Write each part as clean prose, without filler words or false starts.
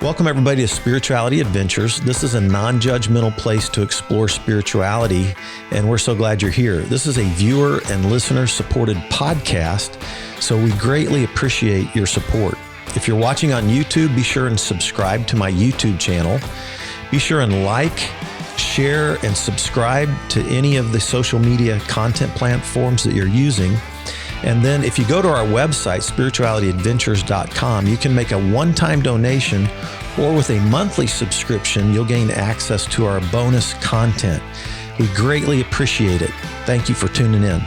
Welcome, everybody, to Spirituality Adventures. This is a non-judgmental place to explore spirituality, and we're so glad you're here. This is a viewer and listener-supported podcast, so we greatly appreciate your support. If you're watching on YouTube, be sure and subscribe to my YouTube channel. Be sure and like, share, and subscribe to any of the social media content platforms that you're using. And then if you go to our website, spiritualityadventures.com, you can make a one-time donation, or with a monthly subscription, you'll gain access to our bonus content. We greatly appreciate it. Thank you for tuning in.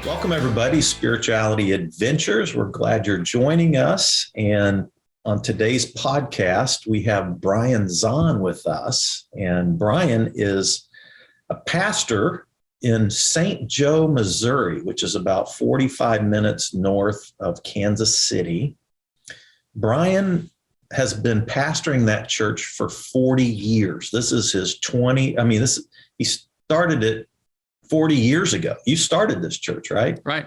Welcome, everybody, Spirituality Adventures. We're glad you're joining us. And on today's podcast, we have Brian Zahnd with us. And Brian is a pastor in St. Joe, Missouri, which is about 45 minutes north of Kansas City. Brian has been pastoring that church for 40 years. This is his he started it 40 years ago. You started this church, right? Right.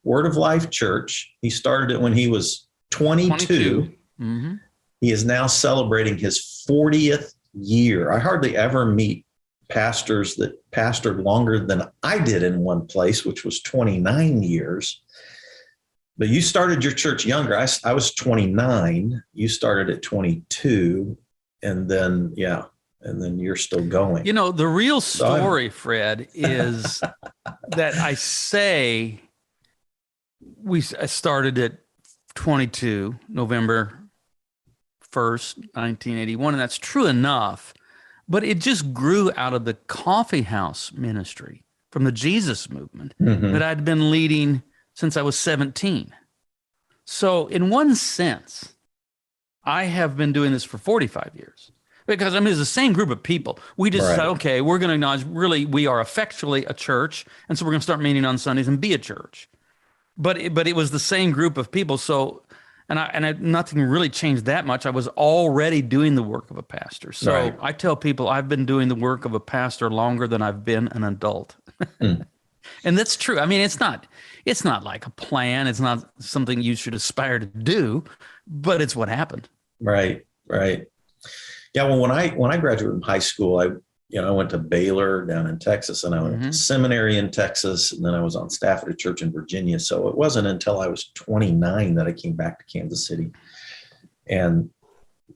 Word of Life Church. He started it when he was 22. Mm-hmm. He is now celebrating his 40th year. I hardly ever meet pastors that pastored longer than I did in one place, which was 29 years. But you started your church younger. I was 29. You started at 22. And then you're still going. You know, the real story, Fred, is that I started at 22, November 1st, 1981. And that's true enough. But it just grew out of the coffee house ministry from the Jesus movement that I'd been leading since I was 17. So in one sense, I have been doing this for 45 years because it's the same group of people. We just said, okay, we're going to acknowledge really we are effectually a church. And so we're going to start meeting on Sundays and be a church. But it was the same group of people. So nothing really changed that much. I was already doing the work of a pastor. So I tell people I've been doing the work of a pastor longer than I've been an adult. And that's true. I mean, it's not like a plan. It's not something you should aspire to do, but it's what happened. Right. Yeah. Well, when I graduated from high school, I went to Baylor down in Texas, and I went to seminary in Texas, and then I was on staff at a church in Virginia. So it wasn't until I was 29 that I came back to Kansas City and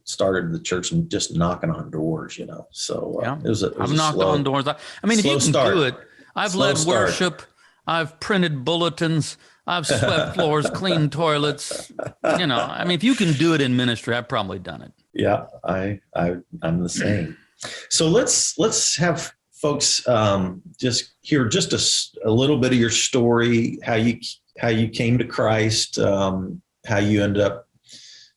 started the church and just knocking on doors, So I've knocked on doors. I mean, if you can do it, I've led worship, I've printed bulletins, I've swept floors, cleaned toilets. If you can do it in ministry, I've probably done it. Yeah, I'm the same. So let's have folks just hear just a little bit of your story, how you came to Christ, how you ended up.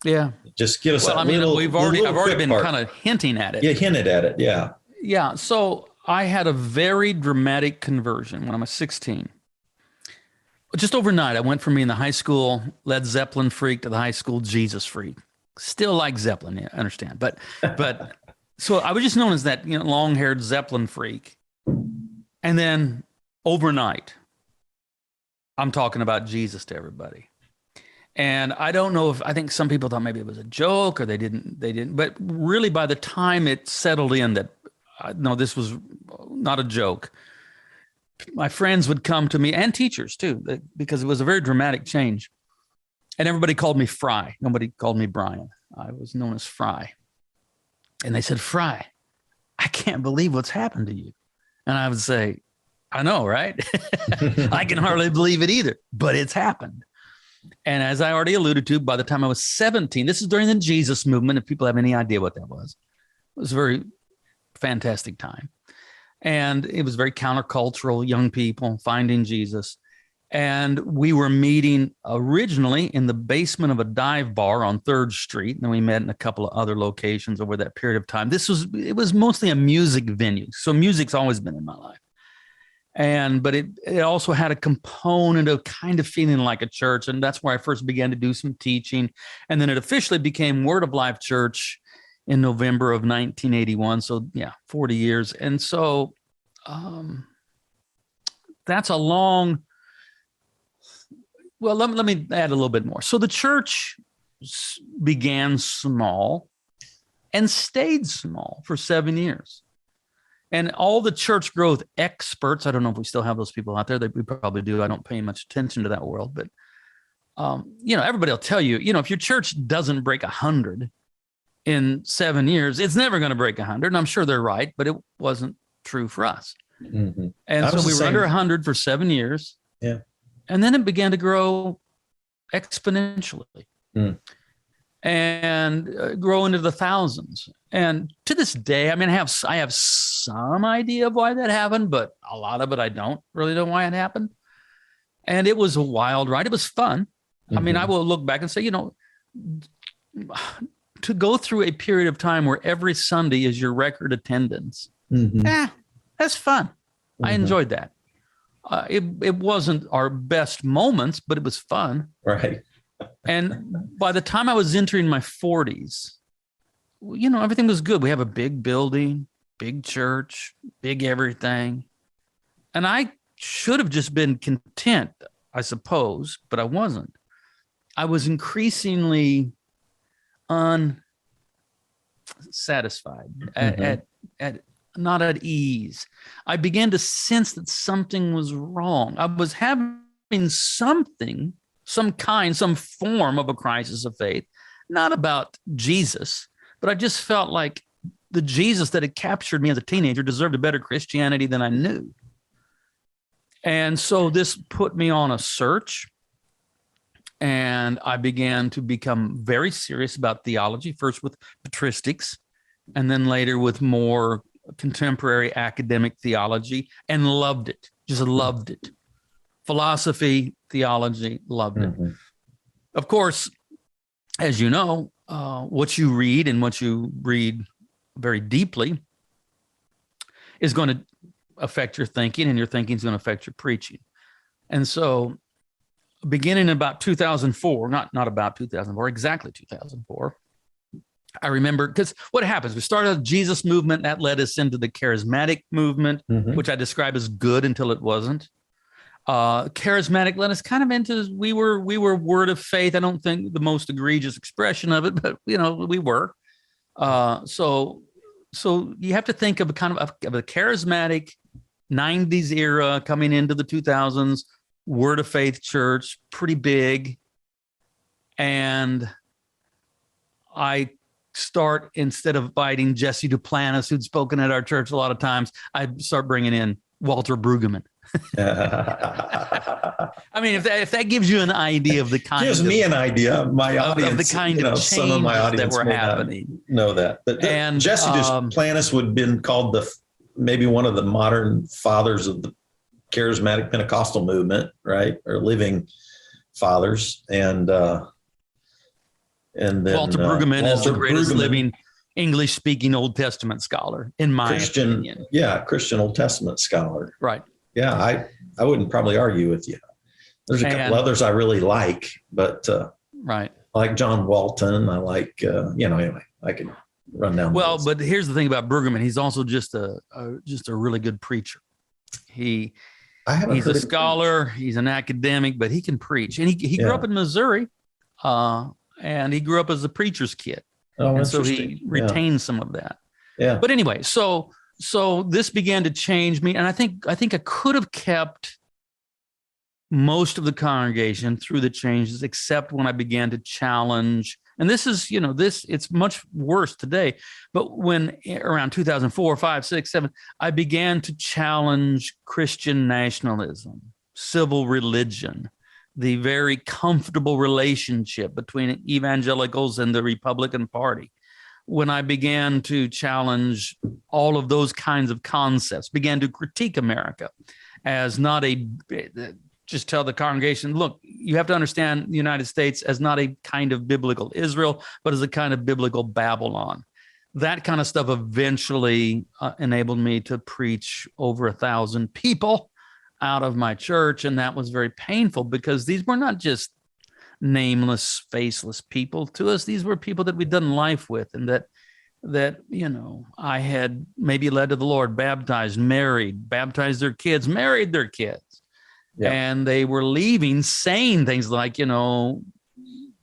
Yeah. Just give us I've already been kind of hinting at it. Yeah, hinted at it. Yeah. Yeah. So I had a very dramatic conversion when I was 16. Just overnight, I went from being the high school Led Zeppelin freak to the high school Jesus freak. Still like Zeppelin, I understand, but. So I was just known as that, long-haired Zeppelin freak. And then overnight, I'm talking about Jesus to everybody. And I don't know I think some people thought maybe it was a joke or they didn't. But really by the time it settled in that, no, this was not a joke. My friends would come to me, and teachers too, because it was a very dramatic change. And everybody called me Fry. Nobody called me Brian. I was known as Fry. And they said, Fry, I can't believe what's happened to you. And I would say, I know, right? I can hardly believe it either, but it's happened. And as I already alluded to, by the time I was 17, this is during the Jesus movement, if people have any idea what that was. It was a very fantastic time. And it was very countercultural, young people finding Jesus. And we were meeting originally in the basement of a dive bar on 3rd Street. And then we met in a couple of other locations over that period of time. It was mostly a music venue. So music's always been in my life. But it also had a component of kind of feeling like a church. And that's where I first began to do some teaching. And then it officially became Word of Life Church in November of 1981. So 40 years. And so that's a long... Well, let me add a little bit more. So the church began small and stayed small for 7 years. And all the church growth experts, I don't know if we still have those people out there. We probably do. I don't pay much attention to that world. But, everybody will tell you, if your church doesn't break 100 in 7 years, it's never going to break 100. And I'm sure they're right, but it wasn't true for us. Mm-hmm. And so we were under 100 for 7 years. Yeah. And then it began to grow exponentially. Mm. And grow into the thousands. And to this day, I mean, I have some idea of why that happened, but a lot of it I don't really know why it happened. And it was a wild ride. It was fun. Mm-hmm. I mean, I will look back and say, to go through a period of time where every Sunday is your record attendance, that's fun. Mm-hmm. I enjoyed that. It wasn't our best moments, but it was fun. Right. And by the time I was entering my 40s, everything was good. We have a big building, big church, big everything. And I should have just been content, I suppose, but I wasn't. I was increasingly unsatisfied, not at ease. I began to sense that something was wrong. I was having something, some form of a crisis of faith, not about Jesus, but I just felt like the Jesus that had captured me as a teenager deserved a better Christianity than I knew. And so this put me on a search, and I began to become very serious about theology, first with patristics, and then later with more contemporary academic theology, and loved it, just loved it. Philosophy, theology, loved it. Mm-hmm. Of course, as you know, what you read and what you read very deeply is going to affect your thinking, and your thinking is going to affect your preaching. And so beginning about 2004, not about 2004, exactly 2004, I remember, because what happens, we started a Jesus movement that led us into the Charismatic Movement, which I describe as good until it wasn't. Charismatic led us kind of into, we were word of faith. I don't think the most egregious expression of it, but we were. So you have to think of a kind of a charismatic 90s era coming into the 2000s, word of faith church, pretty big. And I start, instead of inviting Jesse Duplantis, who'd spoken at our church a lot of times, I'd start bringing in Walter Brueggemann. I mean, if that gives you an idea of the kind, gives me an idea. My audience, of the kind of changes some of my audience that were happening. Know that, but Jesse Duplantis would have been called maybe one of the modern fathers of the charismatic Pentecostal movement, right? Or living fathers, and then Walter Brueggemann is the greatest living English-speaking Old Testament scholar, in my opinion. Yeah, Christian Old Testament scholar. Right. Yeah, I wouldn't probably argue with you. There's a couple others I really like, but right, I like John Walton. I like anyway, I can run down. Well, but here's the thing about Brueggemann: he's also just a really good preacher. He's a scholar. He's an academic, but he can preach. And he grew up in Missouri, and he grew up as a preacher's kid. Oh, and so he retained some of that. Yeah. But anyway, so this began to change me, and I think I could have kept most of the congregation through the changes, except when I began to challenge. And this is, it's much worse today. But when around 2004, 5, 6, 7, I began to challenge Christian nationalism, civil religion, the very comfortable relationship between evangelicals and the Republican Party. When I began to challenge all of those kinds of concepts, began to critique America as not just tell the congregation, look, you have to understand the United States as not a kind of biblical Israel, but as a kind of biblical Babylon. That kind of stuff eventually enabled me to preach over 1,000 people out of my church. And that was very painful, because these were not just nameless, faceless people to us. These were people that we'd done life with, and that I had maybe led to the Lord, baptized, married, baptized their kids, married their kids. Yeah. And they were leaving saying things like,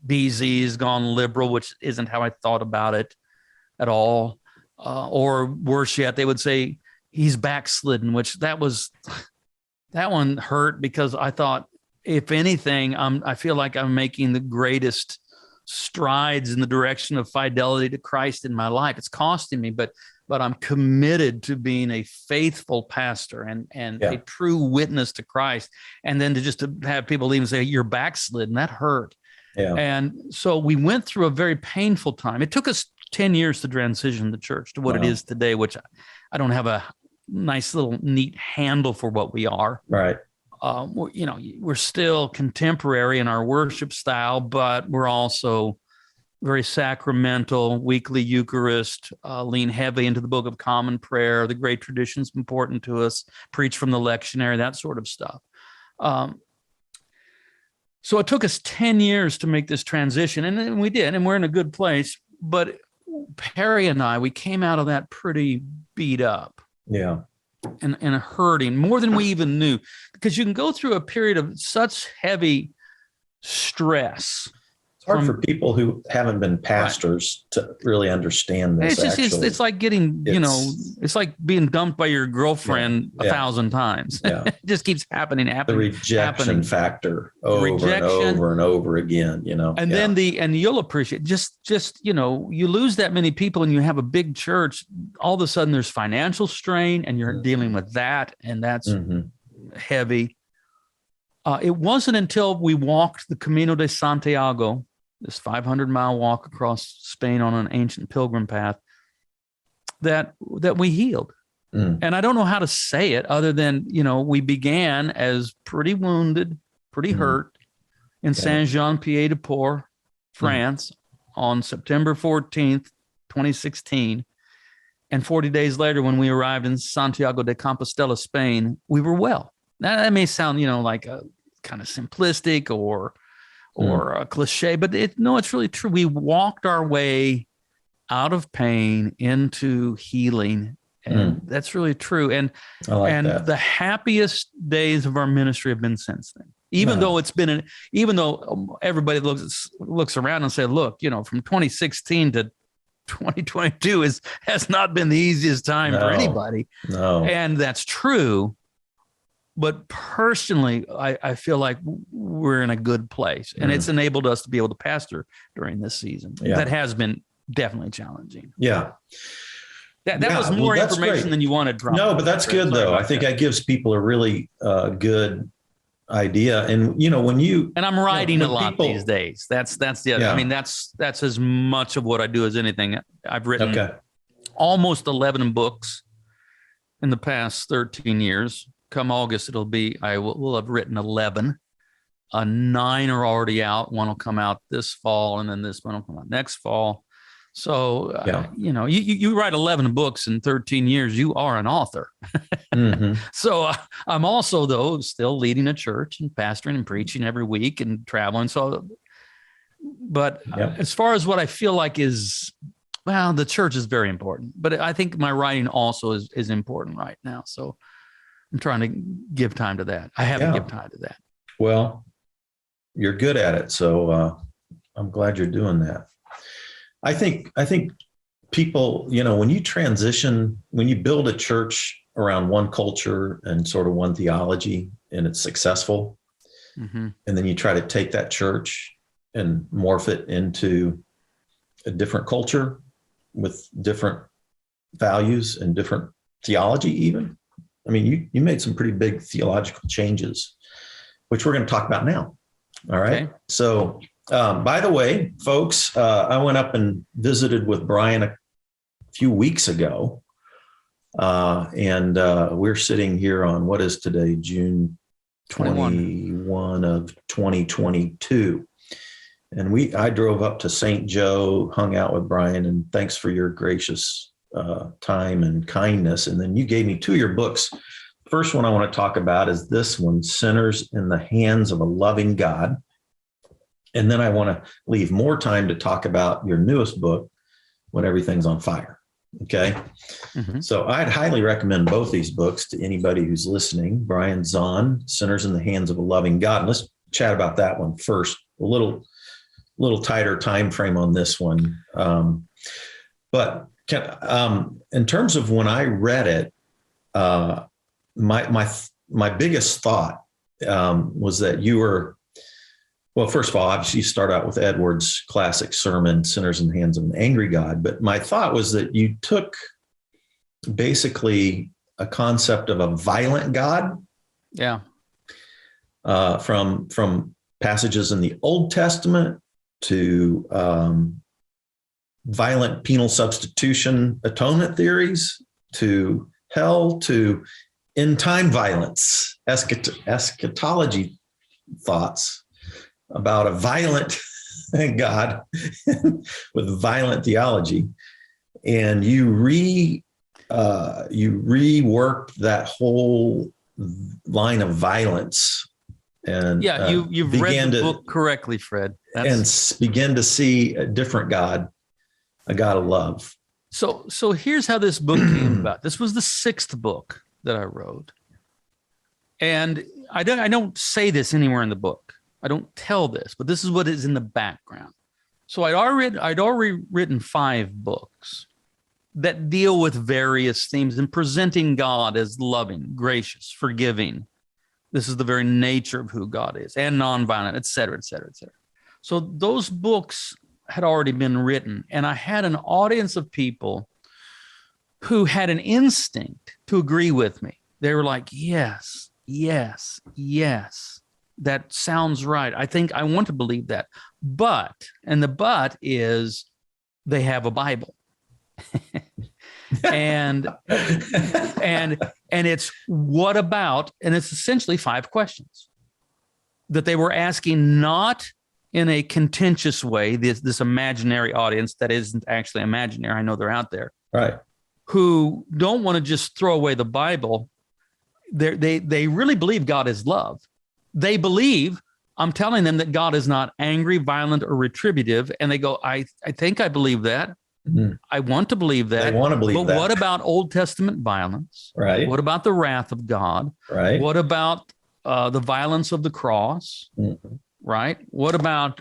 BZ has gone liberal, which isn't how I thought about it at all. Or worse yet, they would say he's backslidden, which that one hurt, because I thought, if anything, I feel like I'm making the greatest strides in the direction of fidelity to Christ in my life. It's costing me, but I'm committed to being a faithful pastor and a true witness to Christ. And then to have people even say you're backslidden, that hurt. Yeah. And so we went through a very painful time. It took us 10 years to transition the church to what it is today, which I don't have a nice little neat handle for what we are. Right. We're still contemporary in our worship style, but we're also very sacramental, weekly Eucharist, lean heavy into the Book of Common Prayer. The great tradition's important to us, preach from the lectionary, that sort of stuff. So it took us 10 years to make this transition, and we did, and we're in a good place. But Perry and I, we came out of that pretty beat up. Yeah. And hurting more than we even knew, because you can go through a period of such heavy stress. It's hard for people who haven't been pastors to really understand this. It's like getting, it's like being dumped by your girlfriend 1,000 times. Yeah. It just keeps happening. The rejection factor over and over again, And then and you'll appreciate just, you lose that many people and you have a big church, all of a sudden there's financial strain and you're dealing with that. And that's heavy. It wasn't until we walked the Camino de Santiago, this 500-mile walk across Spain on an ancient pilgrim path, that we healed. And I don't know how to say it other than, we began as pretty wounded, pretty hurt in Saint-Jean-Pied-de-Port, France, on September 14th, 2016. And 40 days later, when we arrived in Santiago de Compostela, Spain, we were well. Now, that may sound, like a kind of simplistic or a cliche, but it's really true. We walked our way out of pain into healing, and that's really true. And that. The happiest days of our ministry have been since then. Even though everybody looks around and say, look, from 2016 to 2022 has not been the easiest time for anybody. No. And that's true. But personally, I feel like we're in a good place, and it's enabled us to be able to pastor during this season. Yeah. That has been definitely challenging. Yeah. That was more information than you wanted. No, but that's good, though. I think that gives people a really good idea. And, when you... And I'm writing a lot these days. That's the other. I mean, that's as much of what I do as anything. I've written almost 11 books in the past 13 years. Come August, I will have written 11. 9 are already out. One will come out this fall, and then this one will come out next fall. So, you write 11 books in 13 years, you are an author. So I'm also, though, still leading a church and pastoring and preaching every week and traveling. So, but as far as what I feel like the church is very important, but I think my writing also is important right now. So I'm trying to give time to that. I haven't given time to that. Well, you're good at it. So I'm glad you're doing that. I think people, when you transition, when you build a church around one culture and sort of one theology, and it's successful, and then you try to take that church and morph it into a different culture with different values and different theology even. I mean, you made some pretty big theological changes, which we're going to talk about now. All right. Okay. So, by the way, folks, I went up and visited with Brian a few weeks ago. And we're sitting here on what is today, June 21 of 2022. And I drove up to St. Joe, hung out with Brian, and thanks for your gracious time and kindness. And then you gave me 2 of your books. First one I want to talk about is this one, Sinners in the Hands of a Loving God. And then I want to leave more time to talk about your newest book, When Everything's on Fire. Okay. So I'd highly recommend both these books to anybody who's listening. Brian Zahnd, Sinners in the Hands of a Loving God. And let's chat about that one first. A little little tighter time frame on this one. But in terms of when I read it, my biggest thought was that you were, well, first of all, obviously you start out with Edwards' classic sermon, Sinners in the Hands of an Angry God. But my thought was that you took basically a concept of a violent God. Yeah. From passages in the Old Testament to violent penal substitution atonement theories, to hell, to end time violence, eschatology thoughts about a violent God with violent theology. And you reworked that whole line of violence. And yeah, you've read the book correctly, Fred. And begin to see a different God, a God of love. So here's how this book came about. This was the 6th book that I wrote. And I don't say this anywhere in the book. I don't tell this, but this is what is in the background. So I'd already written 5 books that deal with various themes and presenting God as loving, gracious, forgiving. This is the very nature of who God is, and nonviolent, et cetera, et cetera, et cetera. So those books had already been written, and I had an audience of people who had an instinct to agree with me. They were like, yes, yes, yes, that sounds right. I want to believe that. And the but is they have a Bible. and it's what about, and it's essentially 5 questions that they were asking, not in a contentious way, this imaginary audience that isn't actually imaginary. I know they're out there, right, who don't want to just throw away the Bible. They really believe God is love. They believe I'm telling them that God is not angry, violent, or retributive, and they go, I think I believe that. Mm-hmm. I want to believe that. They want to believe but that. But what about Old Testament violence? Right. What about the wrath of God? Right. What about the violence of the cross? Mm-hmm. Right. What about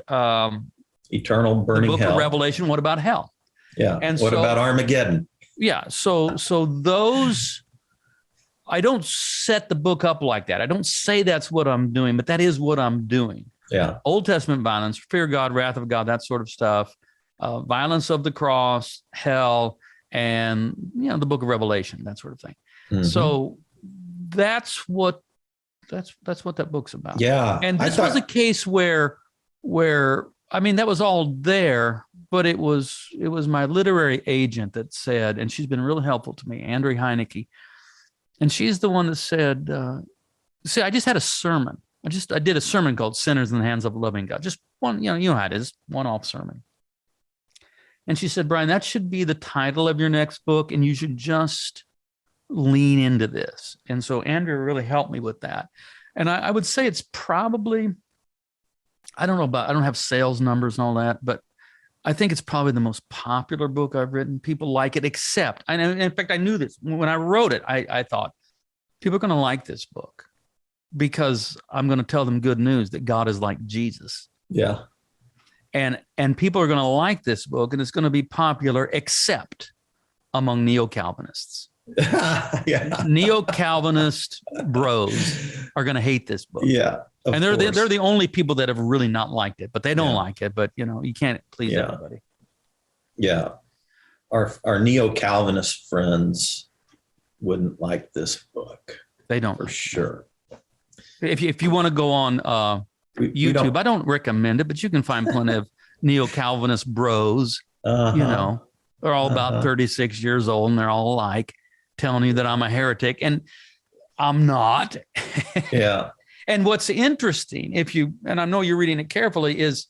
eternal burning the book hell? Of Revelation? What about hell? Yeah. And what about Armageddon? Yeah. So those, I don't set the book up like that. I don't say that's what I'm doing, but that is what I'm doing. Yeah. Old Testament violence, fear God, wrath of God, that sort of stuff. Violence of the cross, hell, and the book of Revelation, that sort of thing. Mm-hmm. So that's what that book's about. Yeah. And this was a case where I mean, that was all there, but it was my literary agent that said, and she's been really helpful to me, Andrea Heineke, and she's the one that said, see, I just had a sermon. I did a sermon called Sinners in the Hands of a Loving God. Just one, you know how it is, one-off sermon. And she said, Brian, that should be the title of your next book, and you should just lean into this. And so Andrea really helped me with that. And I would say it's probably, I don't have sales numbers and all that, but I think it's probably the most popular book I've written. People like it, except, and in fact, I knew this. When I wrote it, I thought, people are going to like this book because I'm going to tell them good news that God is like Jesus. Yeah. And people are going to like this book, and it's going to be popular, except among neo-Calvinists. Yeah. Neo-Calvinist bros are going to hate this book. Yeah. And they're the only people that have really not liked it, but they don't like it. But you can't please everybody. Yeah. Our neo-Calvinist friends wouldn't like this book. They don't, for sure. If you want to go on YouTube, I don't recommend it, but you can find plenty of neo-Calvinist bros. They're all about 36 years old, and they're all alike, telling you that I'm a heretic, and I'm not. Yeah. And what's interesting, and I know you're reading it carefully, is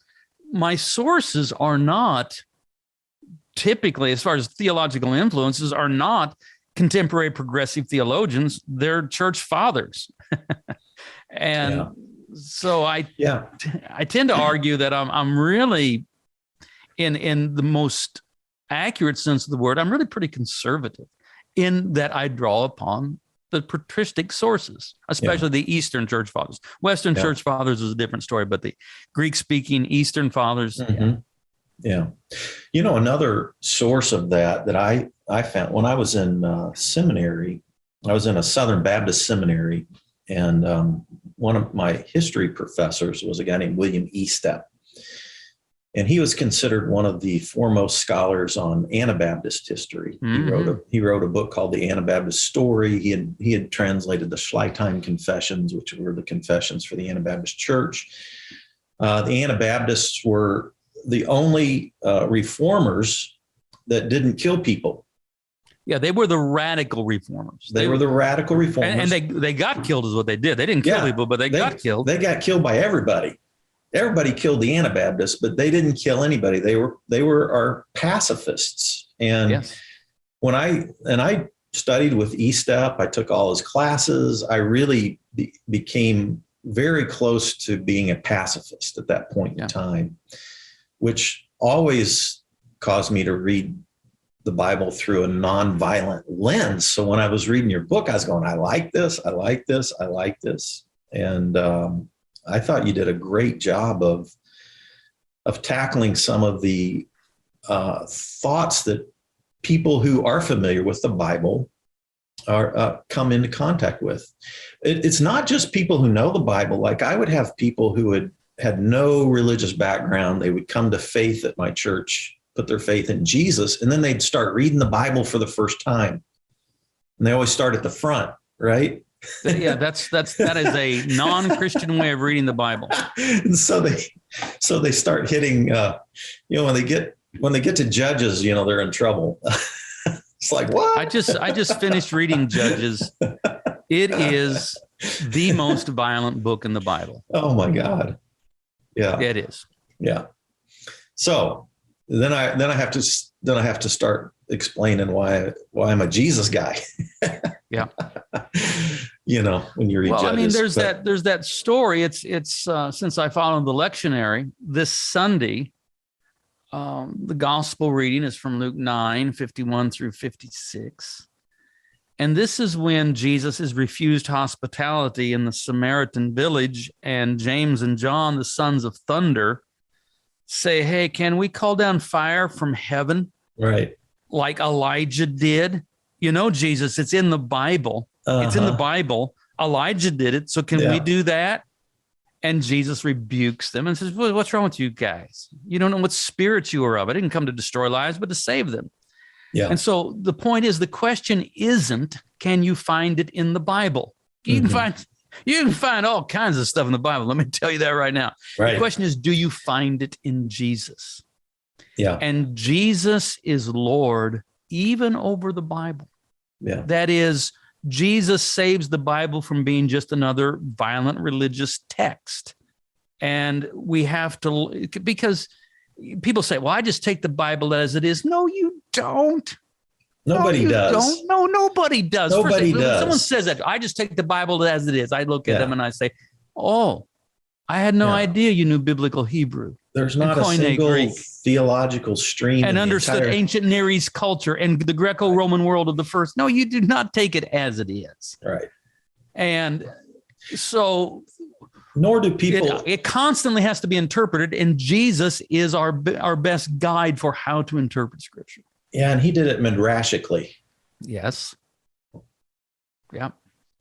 my sources are not typically, as far as theological influences, are not contemporary progressive theologians. They're church fathers. And so I tend to argue that I'm really, in the most accurate sense of the word, I'm really pretty conservative in that I draw upon the patristic sources, especially the Eastern Church Fathers. Western Church Fathers is a different story, but the Greek-speaking Eastern Fathers. Yeah. You know, another source of that I found when I was in seminary, I was in a Southern Baptist seminary, and one of my history professors was a guy named William Estep. And he was considered one of the foremost scholars on Anabaptist history. He wrote a book called The Anabaptist Story. He had translated the Schleitheim Confessions, which were the confessions for the Anabaptist Church. The Anabaptists were the only reformers that didn't kill people. Yeah, they were the radical reformers. They were the radical reformers. And they got killed is what they did. They didn't kill people, but they got killed. They got killed by everybody. Everybody killed the Anabaptists, but they didn't kill anybody. They were our pacifists. And when I studied with Estep, I took all his classes. I really became very close to being a pacifist at that point in time, which always caused me to read the Bible through a nonviolent lens. So when I was reading your book, I was going, I like this, I like this, I like this. And I thought you did a great job of tackling some of the thoughts that people who are familiar with the Bible are come into contact with. It's not just people who know the Bible. Like I would have people who had no religious background. They would come to faith at my church, put their faith in Jesus, and then they'd start reading the Bible for the first time. And they always start at the front, right? That is a non-Christian way of reading the Bible. And so they start hitting, when they get to Judges, they're in trouble. It's like, what? I just finished reading Judges. It is the most violent book in the Bible. Oh my God. Yeah. It is. Yeah. So then I have to start explaining why I'm a Jesus guy. Yeah. When you read Judges. I mean, there's that story. It's since I followed the lectionary this Sunday, the gospel reading is from Luke 9:51 through 56. And this is when Jesus is refused hospitality in the Samaritan village, and James and John, the sons of thunder, say, hey, can we call down fire from heaven? Right. Like Elijah did? Jesus, it's in the Bible. It's in the Bible. Elijah did it. So can we do that? And Jesus rebukes them and says, well, what's wrong with you guys? You don't know what spirit you are of. I didn't come to destroy lives, but to save them. Yeah. And so the point is, the question isn't, can you find it in the Bible? You can find all kinds of stuff in the Bible. Let me tell you that right now. Right. The question is, do you find it in Jesus? Yeah. And Jesus is Lord even over the Bible. Yeah. That is, Jesus saves the Bible from being just another violent religious text. And we have to, because people say, well, I just take the Bible as it is. No, you don't. Nobody does. No, nobody does. Nobody does. When someone says that, I just take the Bible as it is. I look at them and I say, oh, I had no idea you knew biblical Hebrew. There's not a single Greek theological stream. And understood ancient Near East culture and the Greco-Roman world of the first. No, you do not take it as it is. Right. And so nor do people. It constantly has to be interpreted, and Jesus is our best guide for how to interpret Scripture. Yeah, and he did it midrashically. Yes. Yeah.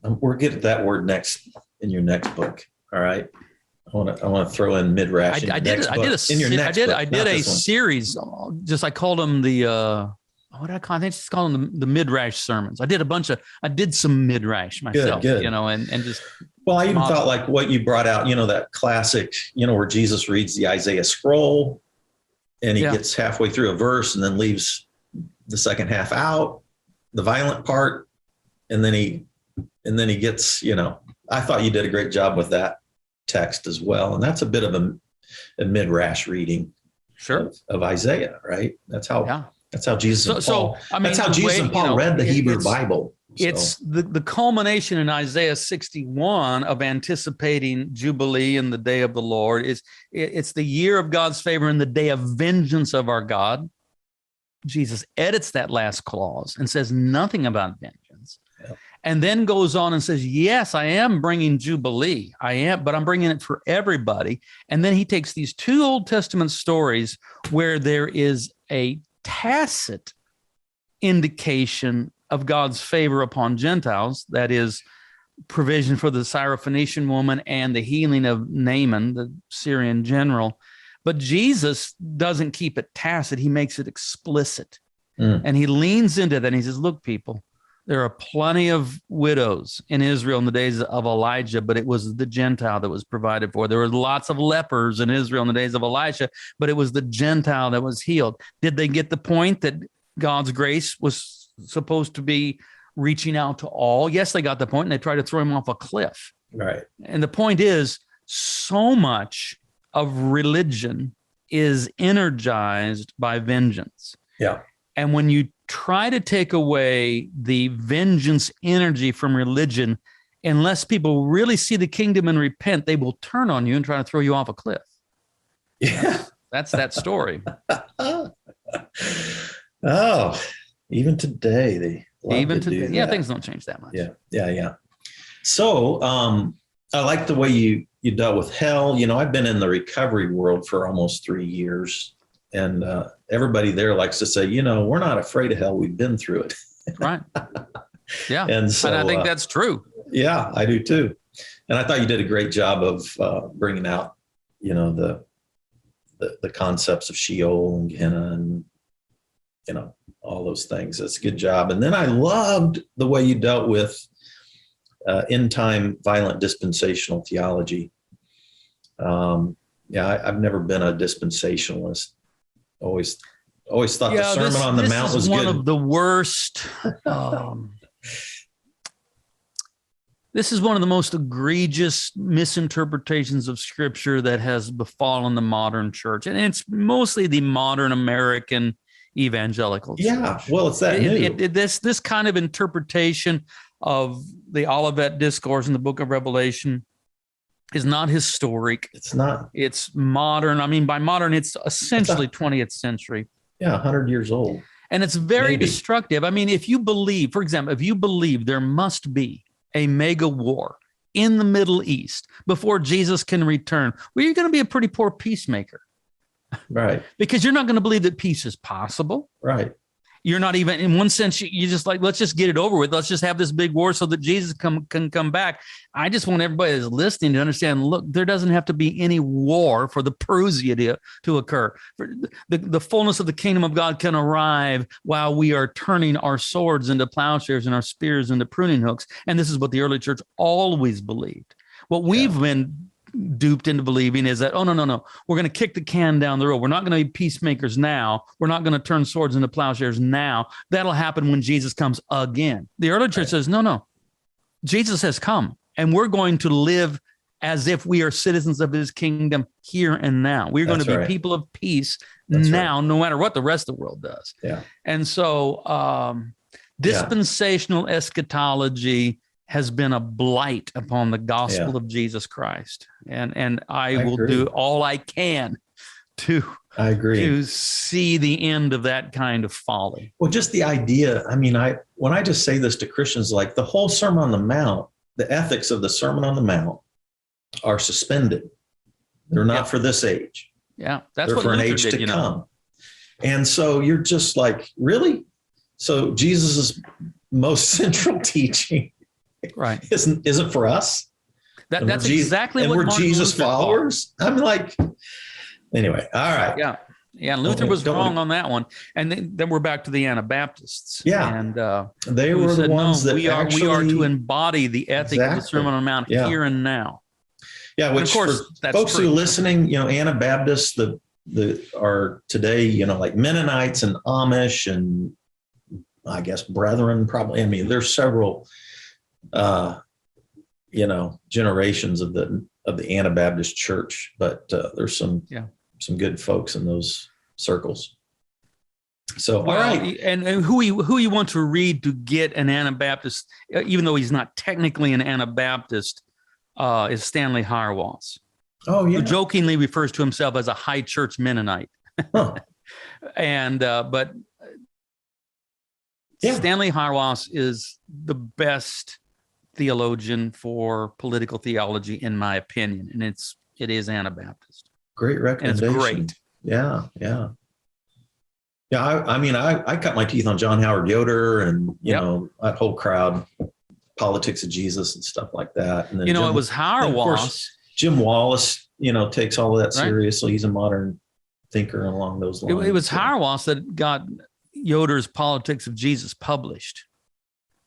We'll get to that word next in your next book. All right. I want to throw in midrash. I did a series. I called them the what did I call? I think it's called them the midrash sermons. I did some midrash myself. Good. And just. Well, I even thought like what you brought out. That classic. Where Jesus reads the Isaiah scroll, and he gets halfway through a verse and then leaves the second half out, the violent part, and then he gets. I thought you did a great job with that text as well, and that's a bit of a midrash reading, of Isaiah, right? That's how Jesus and Paul. That's how Jesus and Paul read the Hebrew Bible. So. It's the culmination in Isaiah 61 of anticipating Jubilee and the day of the Lord. It's the year of God's favor and the day of vengeance of our God. Jesus edits that last clause and says nothing about vengeance. and then goes on and says, yes, I am bringing Jubilee. I am, but I'm bringing it for everybody. And then he takes these two Old Testament stories where there is a tacit indication of God's favor upon Gentiles, that is provision for the Syrophoenician woman and the healing of Naaman, the Syrian general. But Jesus doesn't keep it tacit. He makes it explicit. And he leans into that and he says, look, people, there are plenty of widows in Israel in the days of Elijah, but it was the Gentile that was provided for. There were lots of lepers in Israel in the days of Elisha, but it was the Gentile that was healed. Did they get the point that God's grace was supposed to be reaching out to all? Yes, they got the point, and they tried to throw him off a cliff. Right. And the point is, so much of religion is energized by vengeance. Yeah. And when you try to take away the vengeance energy from religion, unless people really see the kingdom and repent, they will turn on you and try to throw you off a cliff. Yeah. That's that story. Oh, even today, they love to do yeah, that. things don't change that much. Yeah. So I like the way you dealt with hell. You know, I've been in the recovery world for almost 3 years. And everybody there likes to say, you know, we're not afraid of hell. We've been through it. Right. Yeah. And so I think that's true. Yeah, I do too. And I thought you did a great job of bringing out, you know, the concepts of Sheol and Gehenna and, you know, all those things. That's a good job. And then I loved the way you dealt with end time violent dispensational theology. I've never been a dispensationalist. Always thought the Sermon on the Mount was one good. of the worst. This is one of the most egregious misinterpretations of Scripture that has befallen the modern church, and it's mostly the modern American evangelical church. Yeah, well, it's that new. This kind of interpretation of the Olivet Discourse in the Book of Revelation is not historic. It's not. It's modern. I mean, by modern, it's essentially 20th century. Yeah, 100 years old. And it's very destructive. I mean, if you believe, for example, if you believe there must be a mega war in the Middle East before Jesus can return, well, you're going to be a pretty poor peacemaker. Right. Because you're not going to believe that peace is possible. Right. You're not even, in one sense, you just like, let's just get it over with. Let's just have this big war so that Jesus can come back. I just want everybody that's listening to understand, look, there doesn't have to be any war for the parousia to occur. The fullness of the kingdom of God can arrive while we are turning our swords into plowshares and our spears into pruning hooks. And this is what the early church always believed. What we've been duped into believing is that, oh, no, we're going to kick the can down the road. We're not going to be peacemakers now. We're not going to turn swords into plowshares now. That'll happen when Jesus comes again. The early church says, no, Jesus has come, and we're going to live as if we are citizens of his kingdom here and now. We're going to be people of peace now, no matter what the rest of the world does. Yeah. And so dispensational eschatology has been a blight upon the gospel of Jesus Christ. And I will do all I can to see the end of that kind of folly. Well, just the idea, I mean, when I just say this to Christians, like the whole Sermon on the Mount, the ethics of the Sermon on the Mount are suspended. They're not for this age. Yeah, that's They're what for an Luther age did, to come. And so you're just like, really? So Jesus's most central teaching isn't for us. That's exactly what we're Martin Jesus Luther followers. I'm like, anyway, all right. Yeah. And Luther was wrong on that one. And then we're back to the Anabaptists. Yeah. And they were the ones that we are to embody the ethic of the Sermon on the Mount here and now. Yeah, which, of course, for folks who are listening, you know, Anabaptists the are today, you know, like Mennonites and Amish and I guess Brethren, probably. I mean, there's several generations of the Anabaptist church, but there's some good folks in those circles. So, all right. And who you want to read to get an Anabaptist, even though he's not technically an Anabaptist, is Stanley Hauerwas. Oh, yeah. Who jokingly refers to himself as a high church Mennonite. Huh. And, but Stanley Hauerwas is the best theologian for political theology, in my opinion, and it is Anabaptist. Great recommendation. And it's great. Yeah. I mean, I cut my teeth on John Howard Yoder and you know that whole crowd, Politics of Jesus and stuff like that. And then it was Hauerwas. Jim Wallace, takes all of that seriously. He's a modern thinker along those lines. It was Hauerwas that got Yoder's Politics of Jesus published.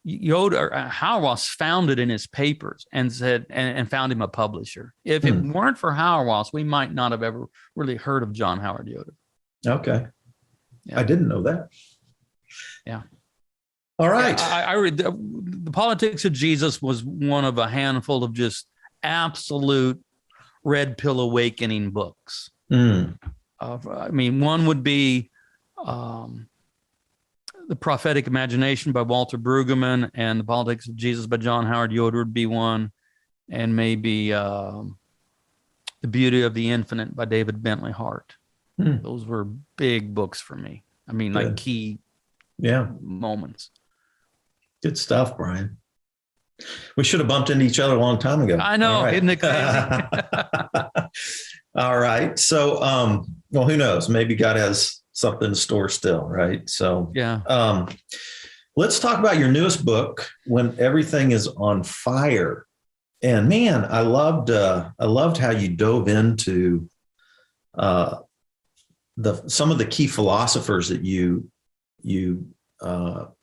Hauerwas found it in his papers and said, and found him a publisher. If it weren't for Hauerwas, we might not have ever really heard of John Howard Yoder. Okay. Yeah. I didn't know that. Yeah. All right. I read the Politics of Jesus was one of a handful of just absolute red pill awakening books. One would be The Prophetic Imagination by Walter Brueggemann, and The Politics of Jesus by John Howard Yoder would be one, and maybe The Beauty of the Infinite by David Bentley Hart. Those were big books for me. I mean, like key moments. Good stuff, Brian. We should have bumped into each other a long time ago. I know, isn't it crazy? All right. So, well, who knows? Maybe God has something in store still, right? So, let's talk about your newest book, When Everything is on Fire. And man, I loved how you dove into some of the key philosophers that you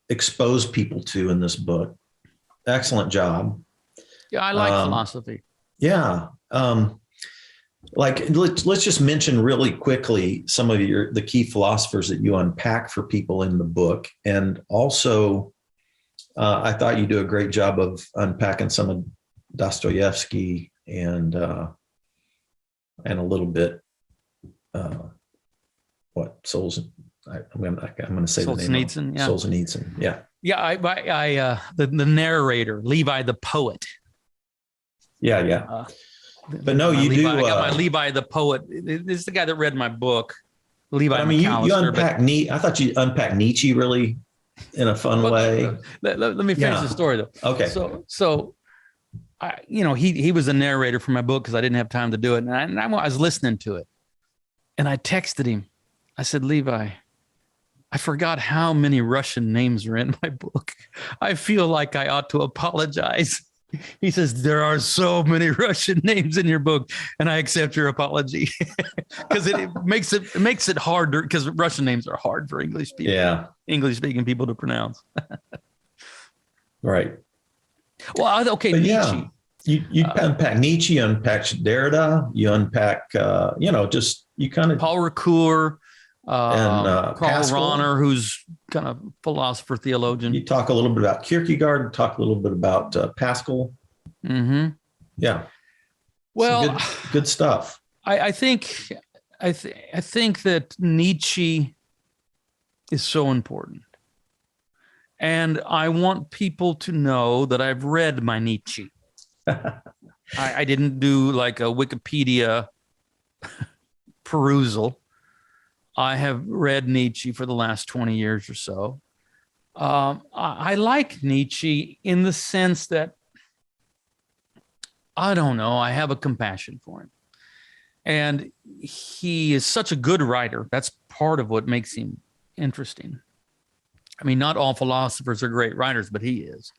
expose people to in this book. Excellent job. Yeah, I like philosophy. Yeah. Let's just mention really quickly some of the key philosophers that you unpack for people in the book. And also, I thought you do a great job of unpacking some of Dostoevsky and a little bit, I'm going to say the name. Solzhenitsyn. Yeah. Yeah. The narrator, Levi the poet. Yeah. But no, you do. I got my Levi the poet. This is the guy that read my book, Levi. I mean, you unpack Nietzsche. I thought you unpacked Nietzsche really in a fun way. Let me finish the story though. Okay. So, he was a narrator for my book because I didn't have time to do it, and I was listening to it, and I texted him. I said, Levi, I forgot how many Russian names are in my book. I feel like I ought to apologize. He says, there are so many Russian names in your book, and I accept your apology because it makes it harder because Russian names are hard for English people. Yeah. English speaking people to pronounce. Right. Well, okay. But Nietzsche. You unpack Nietzsche, you unpack Derrida, you unpack, you kind of Paul Ricoeur, and Karl Rahner, who's kind of philosopher, theologian. You talk a little bit about Kierkegaard, talk a little bit about Pascal. Mm-hmm. Yeah. Well, good stuff. I think that Nietzsche is so important. And I want people to know that I've read my Nietzsche. I didn't do like a Wikipedia perusal. I have read Nietzsche for the last 20 years or so. I like Nietzsche in the sense that, I don't know, I have a compassion for him. And he is such a good writer. That's part of what makes him interesting. I mean, not all philosophers are great writers, but he is.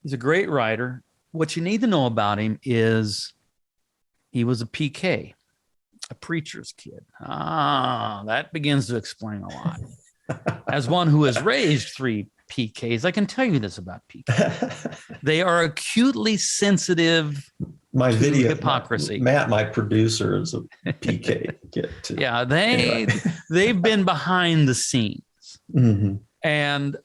He's a great writer. What you need to know about him is he was a PK. A preacher's kid. That begins to explain a lot. As one who has raised 3 PKs, I can tell you this about PKs. They are acutely sensitive to hypocrisy. Matt, my producer, is a PK kid too. Yeah, they've been behind the scenes. Mm-hmm. And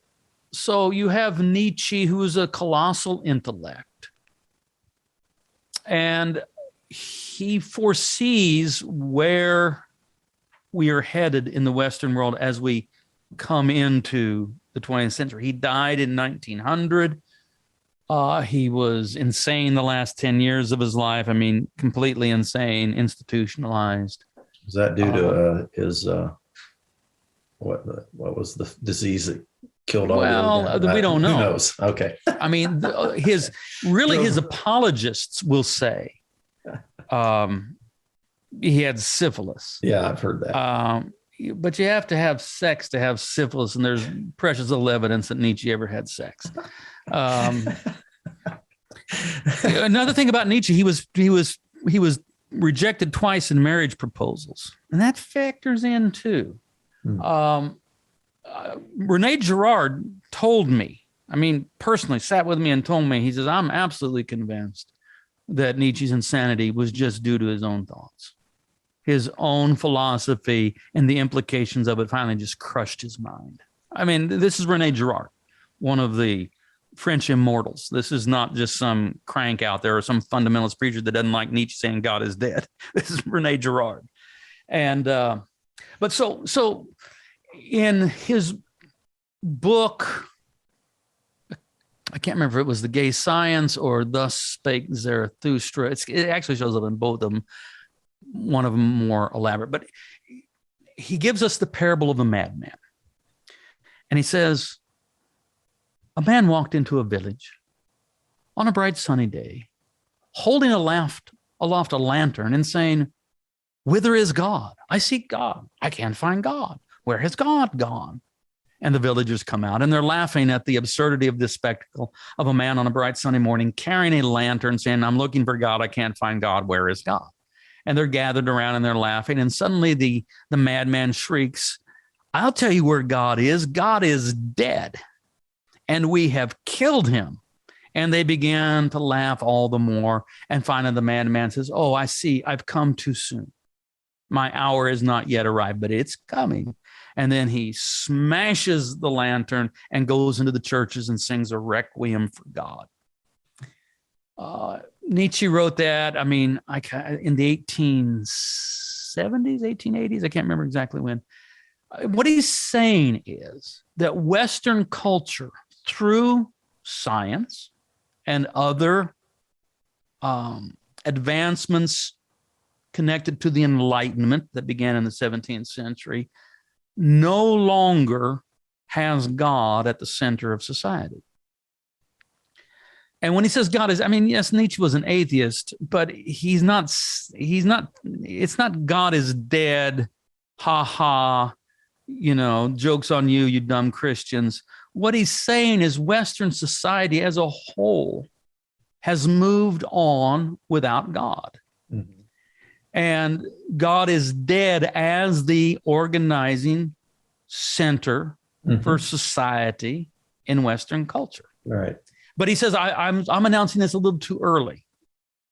so you have Nietzsche, who is a colossal intellect. And he foresees where we are headed in the Western world as we come into the 20th century. He died in 1900. He was insane the last 10 years of his life. I mean, completely insane, institutionalized. Was that due to his what was the disease that killed all the we don't know. Who knows? Okay. I mean, his apologists will say he had syphilis. Yeah, I've heard that. But you have to have sex to have syphilis, and there's precious little evidence that Nietzsche ever had sex. Another thing about Nietzsche, he was rejected twice in marriage proposals, and that factors in too. Rene Girard told me, I mean, personally sat with me and told me, he says, I'm absolutely convinced that Nietzsche's insanity was just due to his own thoughts. His own philosophy and the implications of it finally just crushed his mind. I mean, this is Rene Girard, one of the French immortals. This is not just some crank out there or some fundamentalist preacher that doesn't like Nietzsche saying God is dead. This is Rene Girard. And, but so in his book, I can't remember if it was The Gay Science or Thus Spake Zarathustra. It actually shows up in both of them. One of them more elaborate, but he gives us the parable of the madman. And he says, a man walked into a village on a bright sunny day, holding aloft a lantern and saying, whither is God? I seek God. I can't find God. Where has God gone? And the villagers come out and they're laughing at the absurdity of this spectacle of a man on a bright sunny morning carrying a lantern saying, I'm looking for God. I can't find God. Where is God? And they're gathered around and they're laughing. And suddenly the madman shrieks, I'll tell you where God is. God is dead. And we have killed him. And they began to laugh all the more. And finally the madman says, oh, I see. I've come too soon. My hour is not yet arrived, but it's coming. And then he smashes the lantern and goes into the churches and sings a requiem for God. Nietzsche wrote that, I mean, in the 1870s, 1880s, I can't remember exactly when. What he's saying is that Western culture, through science and other advancements connected to the Enlightenment that began in the 17th century, no longer has God at the center of society. And when he says God is, I mean, yes, Nietzsche was an atheist, but it's not God is dead, ha ha, jokes on you, you dumb Christians. What he's saying is Western society as a whole has moved on without God. Mm-hmm. And God is dead as the organizing center for society in Western culture. Right. But he says, I'm announcing this a little too early.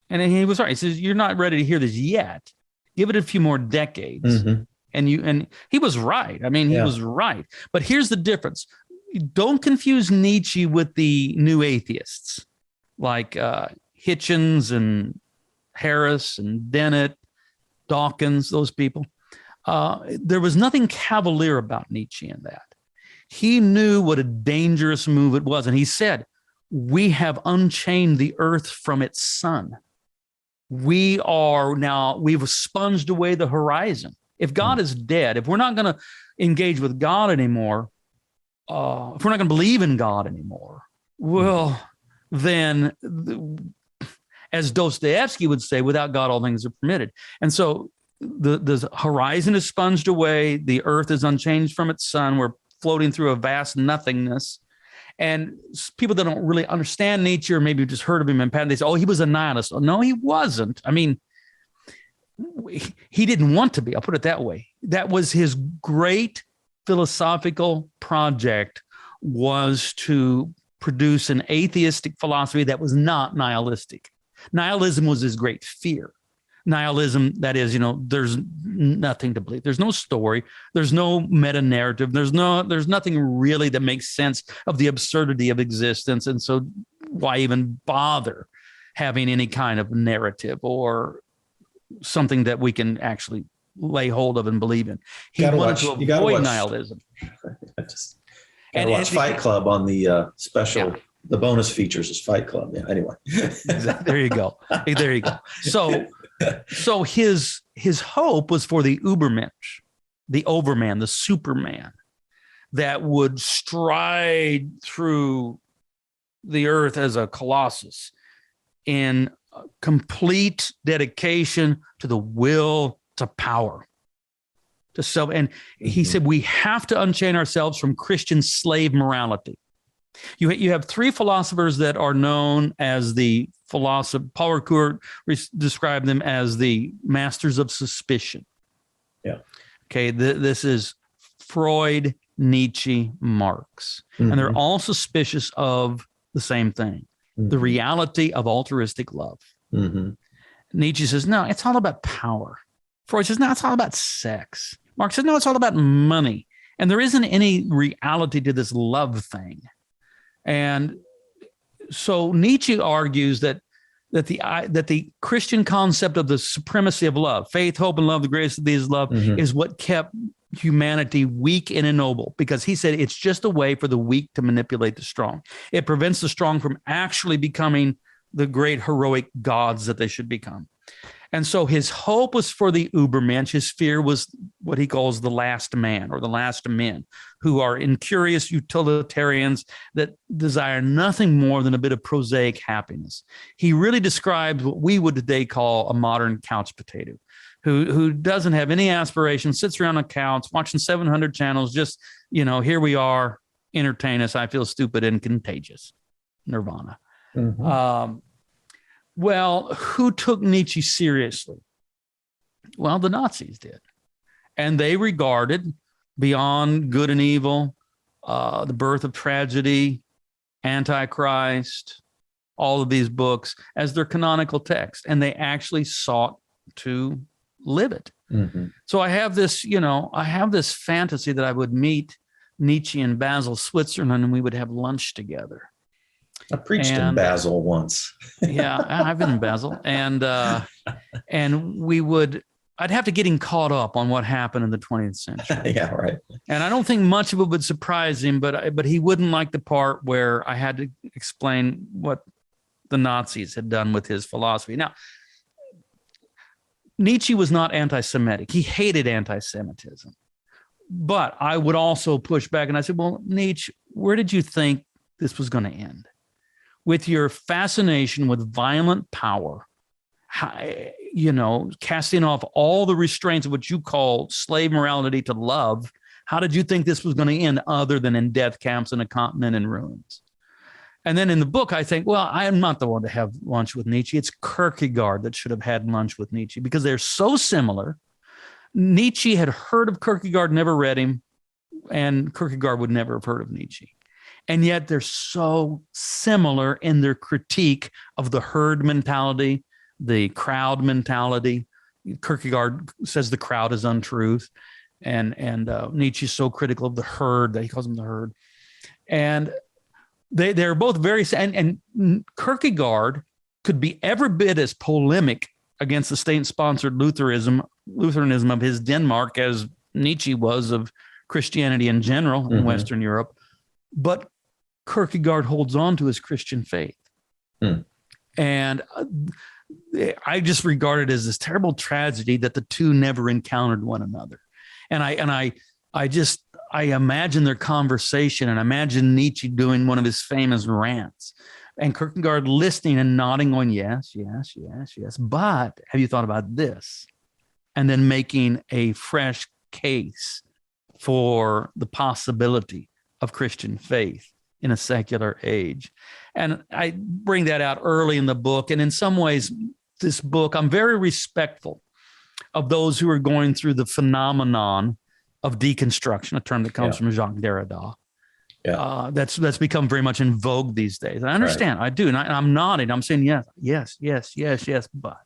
And he was right. He says, you're not ready to hear this yet. Give it a few more decades. Mm-hmm. And he was right. I mean, he was right. But here's the difference. Don't confuse Nietzsche with the new atheists like Hitchens and Harris and Dennett, Dawkins, those people. There was nothing cavalier about Nietzsche in that. He knew what a dangerous move it was. And he said, we have unchained the earth from its sun. We've sponged away the horizon. If God is dead, if we're not going to engage with God anymore, if we're not going to believe in God anymore, well, then, as Dostoevsky would say, without God, all things are permitted. And so the horizon is sponged away. The earth is unchanged from its sun. We're floating through a vast nothingness. And people that don't really understand Nietzsche or maybe just heard of him in passing, they say, oh, he was a nihilist. Oh, no, he wasn't. I mean, he didn't want to be. I'll put it that way. That was his great philosophical project, was to produce an atheistic philosophy that was not nihilistic. Nihilism was his great fear. Nihilism, that is, there's nothing to believe. There's no story. There's no meta narrative. There's nothing really that makes sense of the absurdity of existence. And so why even bother having any kind of narrative or something that we can actually lay hold of and believe in? He wanted to avoid nihilism. And watch Fight Club on the special. Yeah. The bonus features is Fight Club. Yeah. Anyway, there you go. There you go. So his hope was for the Ubermensch, the Overman, the Superman, that would stride through the earth as a colossus in complete dedication to the will to power, to self. And he said, we have to unchain ourselves from Christian slave morality. You have three philosophers that are known as the philosopher. Paul Ricoeur described them as the masters of suspicion. Yeah. Okay. This is Freud, Nietzsche, Marx, and they're all suspicious of the same thing, the reality of altruistic love. Nietzsche says, no, it's all about power. Freud says, no, it's all about sex. Marx says, no, it's all about money. And there isn't any reality to this love thing. And so Nietzsche argues that the Christian concept of the supremacy of love, faith, hope, and love, the greatest of these love, is what kept humanity weak and ignoble, because he said it's just a way for the weak to manipulate the strong. It prevents the strong from actually becoming the great heroic gods that they should become. And so his hope was for the Ubermensch. His fear was what he calls the last man, or the last men, who are incurious utilitarians that desire nothing more than a bit of prosaic happiness. He really describes what we would today call a modern couch potato, who doesn't have any aspirations, sits around a couch watching 700 channels, just, here we are, entertain us, I feel stupid and contagious. Nirvana. Well, who took Nietzsche seriously? Well, the Nazis did. And they regarded Beyond Good and Evil, The Birth of Tragedy, Antichrist, all of these books as their canonical text. And they actually sought to live it. So I have this fantasy that I would meet Nietzsche in Basel, Switzerland, and we would have lunch together. I preached in Basel once. Yeah, I've been in Basel, and I'd have to get him caught up on what happened in the 20th century. Yeah, right. And I don't think much of it would surprise him, but he wouldn't like the part where I had to explain what the Nazis had done with his philosophy. Now, Nietzsche was not anti-Semitic. He hated anti-Semitism. But I would also push back, and I said, well, Nietzsche, where did you think this was going to end? With your fascination with violent power, casting off all the restraints of what you call slave morality to love, how did you think this was going to end other than in death camps and a continent in ruins? And then in the book, I think, well, I am not the one to have lunch with Nietzsche. It's Kierkegaard that should have had lunch with Nietzsche, because they're so similar. Nietzsche had heard of Kierkegaard, never read him, and Kierkegaard would never have heard of Nietzsche. And yet they're so similar in their critique of the herd mentality, the crowd mentality. Kierkegaard says the crowd is untruth. And Nietzsche is so critical of the herd that he calls them the herd. And they're both very, and Kierkegaard could be every bit as polemic against the state-sponsored Lutheranism of his Denmark as Nietzsche was of Christianity in general in Western Europe. But Kierkegaard holds on to his Christian faith. And I just regard it as this terrible tragedy that the two never encountered one another. And I imagine their conversation, and I imagine Nietzsche doing one of his famous rants, and Kierkegaard listening and nodding, going, yes, yes, yes, yes. But have you thought about this? And then making a fresh case for the possibility of Christian faith in a secular age. And I bring that out early in the book. And in some ways, this book, I'm very respectful of those who are going through the phenomenon of deconstruction, a term that comes from Jacques Derrida. That's become very much in vogue these days. I understand. Right. I do. And I'm nodding. I'm saying, yes. But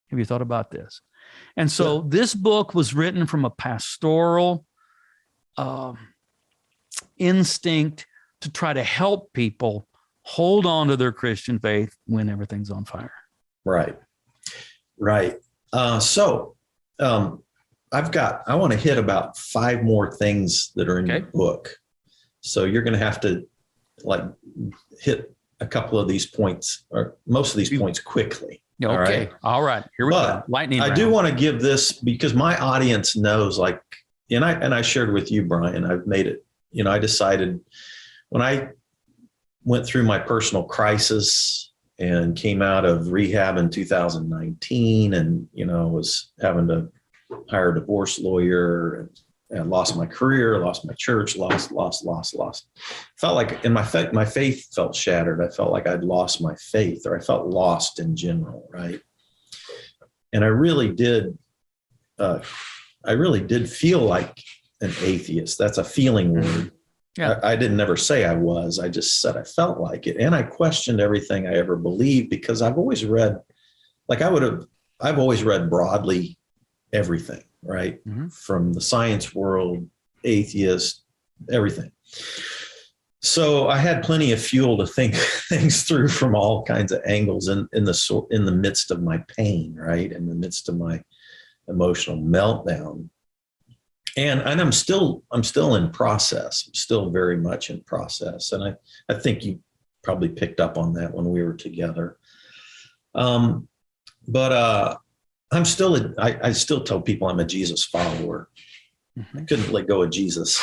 have you thought about this? And so this book was written from a pastoral instinct to try to help people hold on to their Christian faith when everything's on fire. Right. So I want to hit about 5 more things that are in your book. So you're going to have to hit a couple of these points, or most of these points, quickly. Okay. All right. Here we go. Lightning round. I do want to give this because my audience knows, and I shared with you, Brian, I've made it I decided when I went through my personal crisis and came out of rehab in 2019 and, was having to hire a divorce lawyer and lost my career, lost my church, lost. Felt like, and my faith felt shattered. I felt like I'd lost my faith, or I felt lost in general. Right. And I really did feel like an atheist. That's a feeling word. Yeah. I didn't ever say I was. I just said I felt like it. And I questioned everything I ever believed, because I've always read, I've always read broadly everything, right? Mm-hmm. From the science world, atheist, everything. So I had plenty of fuel to think things through from all kinds of angles in the midst of my pain, right? In the midst of my emotional meltdown. And I'm still in process. I'm still very much in process. And I think you probably picked up on that when we were together. But I still tell people I'm a Jesus follower. Mm-hmm. I couldn't let go of Jesus.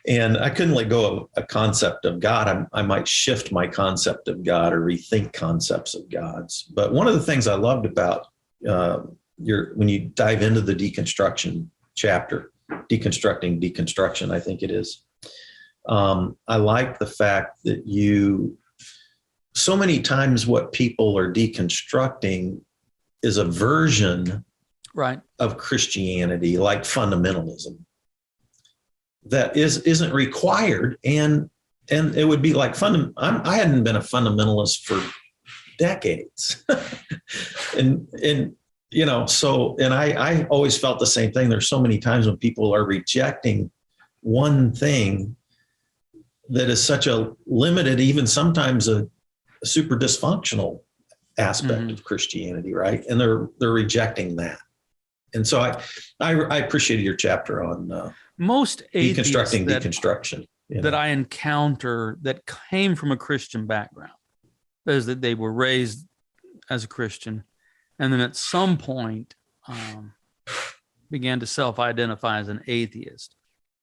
And I couldn't let go of a concept of God. I might shift my concept of God or rethink concepts of God's. But one of the things I loved about when you dive into the deconstruction chapter, deconstructing deconstruction, I think it is. I like the fact that so many times what people are deconstructing is a version of Christianity, like fundamentalism, that isn't required. And it would be like I hadn't been a fundamentalist for decades. And I always felt the same thing. There's so many times when people are rejecting one thing that is such a limited, even sometimes a super dysfunctional aspect of Christianity, right? And they're rejecting that. And so I appreciated your chapter on most deconstructing deconstruction that I encounter that came from a Christian background. That is, that they were raised as a Christian, and then at some point began to self-identify as an atheist.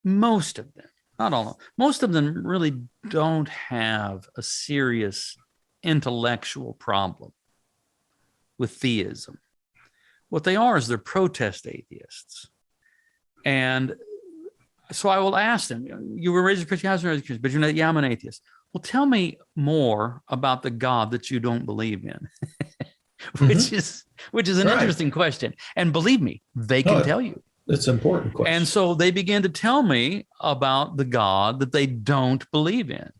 Most of them, not all of them, most of them really don't have a serious intellectual problem with theism. What they are is they're protest atheists. And so I will ask them, you were raised as a Christian, I was raised as a Christian, but you're not, yeah, I'm an atheist. Well, tell me more about the God that you don't believe in. which is an interesting question. And believe me, they can tell you. It's an important question. And so they began to tell me about the God that they don't believe in.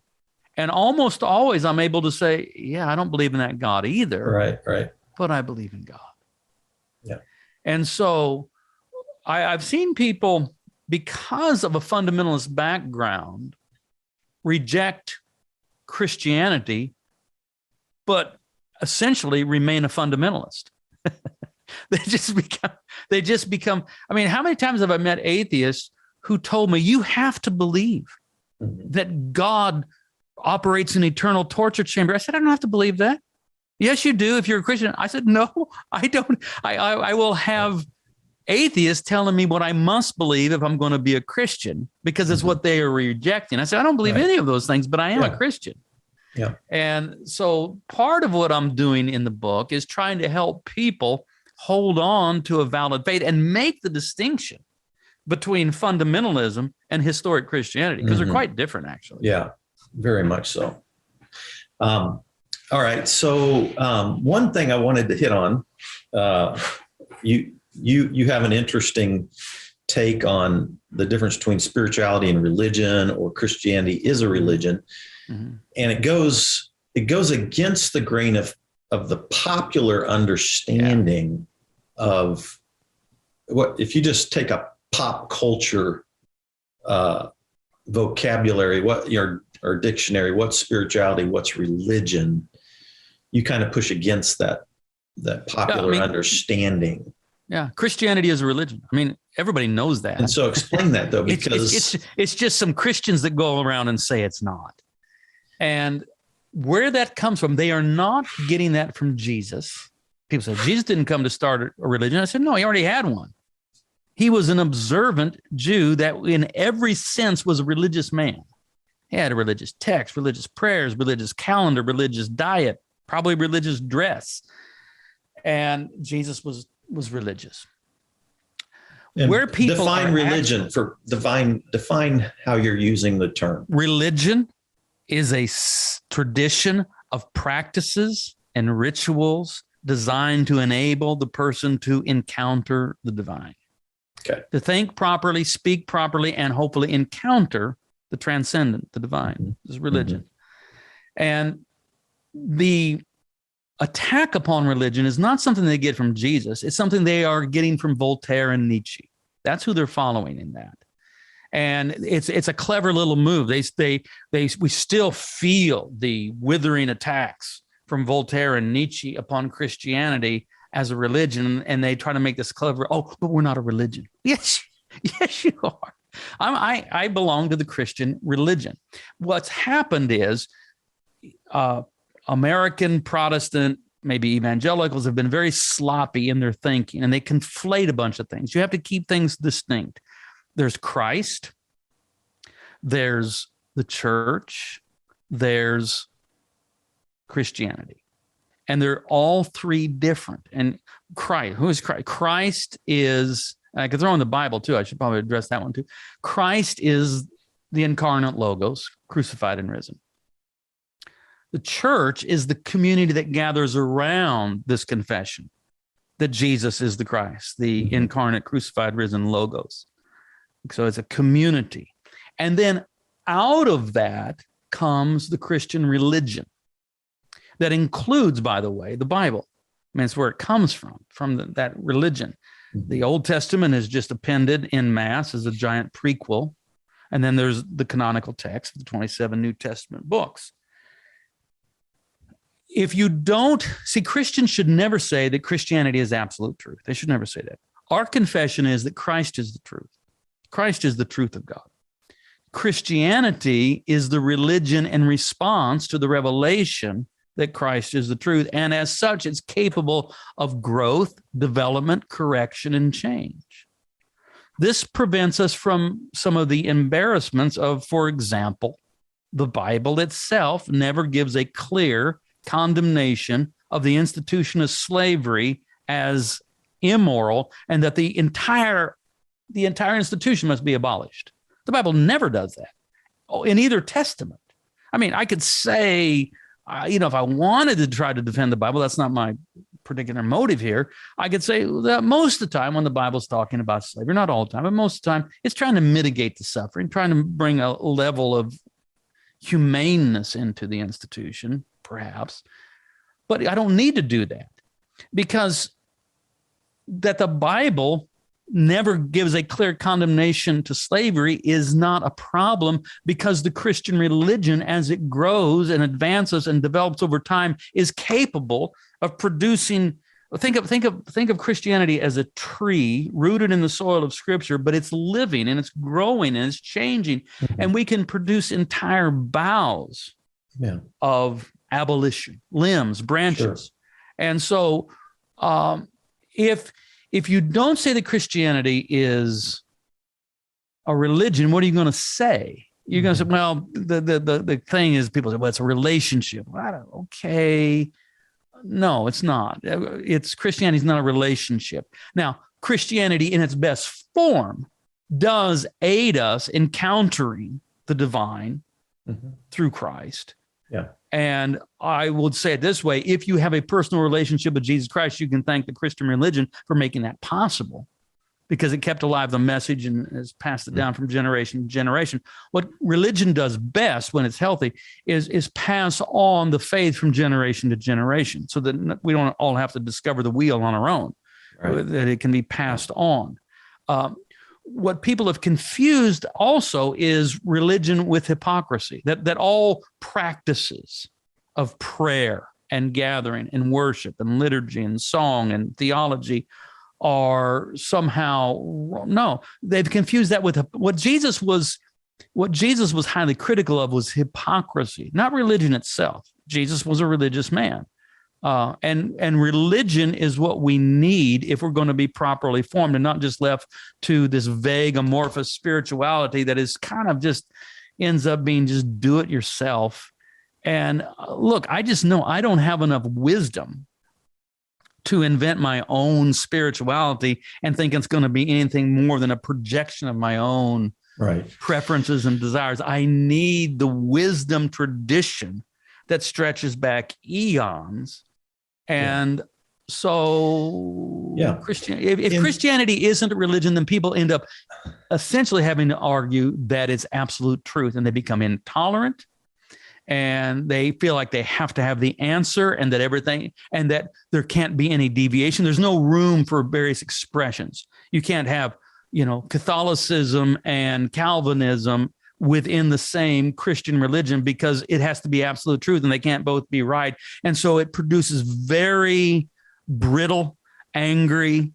And almost always I'm able to say, yeah, I don't believe in that God either. Right. But I believe in God. Yeah. And so I've seen people, because of a fundamentalist background, reject Christianity, but essentially remain a fundamentalist. They just become, I mean, how many times have I met atheists who told me, you have to believe that God operates in eternal torture chamber? I said, I don't have to believe that. Yes, you do if you're a Christian. I said, no, I don't. I will have atheists telling me what I must believe if I'm going to be a Christian, because it's what they are rejecting. I said, I don't believe any of those things, but I am a Christian. Yeah. And so part of what I'm doing in the book is trying to help people hold on to a valid faith and make the distinction between fundamentalism and historic Christianity, because they're quite different, actually. Yeah, very much so. All right. So one thing I wanted to hit on, you have an interesting take on the difference between spirituality and religion, or Christianity is a religion. And it goes against the grain of the popular understanding of what, if you just take a pop culture vocabulary, or dictionary, what's spirituality, what's religion, you kind of push against that popular understanding. Yeah, Christianity is a religion. I mean, everybody knows that. And so explain that, though, because it's just some Christians that go around and say it's not. And where that comes from, they are not getting that from Jesus. People say, Jesus didn't come to start a religion. I said, no, he already had one. He was an observant Jew that in every sense was a religious man. He had a religious text, religious prayers, religious calendar, religious diet, probably religious dress. And Jesus was religious. And where people define religion for define how you're using the term. Religion is a tradition of practices and rituals designed to enable the person to encounter the divine. Okay. To think properly, speak properly, and hopefully encounter the transcendent, the divine. Mm-hmm. This is religion. Mm-hmm. And the attack upon religion is not something they get from Jesus. It's something they are getting from Voltaire and Nietzsche. That's who they're following in that. And it's a clever little move. We still feel the withering attacks from Voltaire and Nietzsche upon Christianity as a religion, and they try to make this clever. Oh, but we're not a religion. Yes, you are. I belong to the Christian religion. What's happened is American Protestant, maybe evangelicals, have been very sloppy in their thinking, and they conflate a bunch of things. You have to keep things distinct. There's Christ, there's the church, there's Christianity. And they're all three different. And Christ, who is Christ? Christ is, I could throw in the Bible too. I should probably address that one too. Christ is the incarnate Logos, crucified and risen. The church is the community that gathers around this confession that Jesus is the Christ, the incarnate, crucified, risen Logos. So it's a community. And then out of that comes the Christian religion. That includes, by the way, the Bible. I mean, it's where it comes from that religion. The Old Testament is just appended en masse as a giant prequel. And then there's the canonical text, the 27 New Testament books. If you don't, see, Christians should never say that Christianity is absolute truth. They should never say that. Our confession is that Christ is the truth. Christ is the truth of God. Christianity is the religion in response to the revelation that Christ is the truth. And as such, it's capable of growth, development, correction, and change. This prevents us from some of the embarrassments of, for example, the Bible itself never gives a clear condemnation of the institution of slavery as immoral and that the entire institution must be abolished. The Bible never does that in either testament. I mean, I could say, if I wanted to try to defend the Bible, that's not my particular motive here. I could say that most of the time when the Bible's talking about slavery, not all the time, but most of the time, it's trying to mitigate the suffering, trying to bring a level of humaneness into the institution, perhaps. But I don't need to do that because that the Bible never gives a clear condemnation to slavery is not a problem because the Christian religion, as it grows and advances and develops over time, is capable of producing. Think of Christianity as a tree rooted in the soil of Scripture, but it's living and it's growing and it's changing, and we can produce entire boughs of abolition, limbs, branches, and so if you don't say that Christianity is a religion, what are you going to say? You're going to say, well, the thing is, people say, well, it's a relationship. Okay. No, it's not. Christianity is not a relationship. Now, Christianity in its best form does aid us encountering the divine through Christ. Yeah. And I would say it this way, if you have a personal relationship with Jesus Christ, you can thank the Christian religion for making that possible because it kept alive the message and has passed it down from generation to generation. What religion does best when it's healthy is pass on the faith from generation to generation so that we don't all have to discover the wheel on our own, that it can be passed on. What people have confused also is religion with hypocrisy, that all practices of prayer and gathering and worship and liturgy and song and theology are somehow wrong. No, they've confused that with what Jesus was highly critical of was hypocrisy, not religion itself. Jesus was a religious man, And religion is what we need if we're going to be properly formed and not just left to this vague amorphous spirituality that is kind of just ends up being just do it yourself. And look, I just know I don't have enough wisdom to invent my own spirituality and think it's going to be anything more than a projection of my own preferences and desires. I need the wisdom tradition that stretches back eons. And so if Christianity isn't a religion, then people end up essentially having to argue that it's absolute truth, and they become intolerant, and they feel like they have to have the answer, and that everything, and that there can't be any deviation. There's no room for various expressions. You can't have, Catholicism and Calvinism within the same Christian religion, because it has to be absolute truth and they can't both be right. And so it produces very brittle, angry,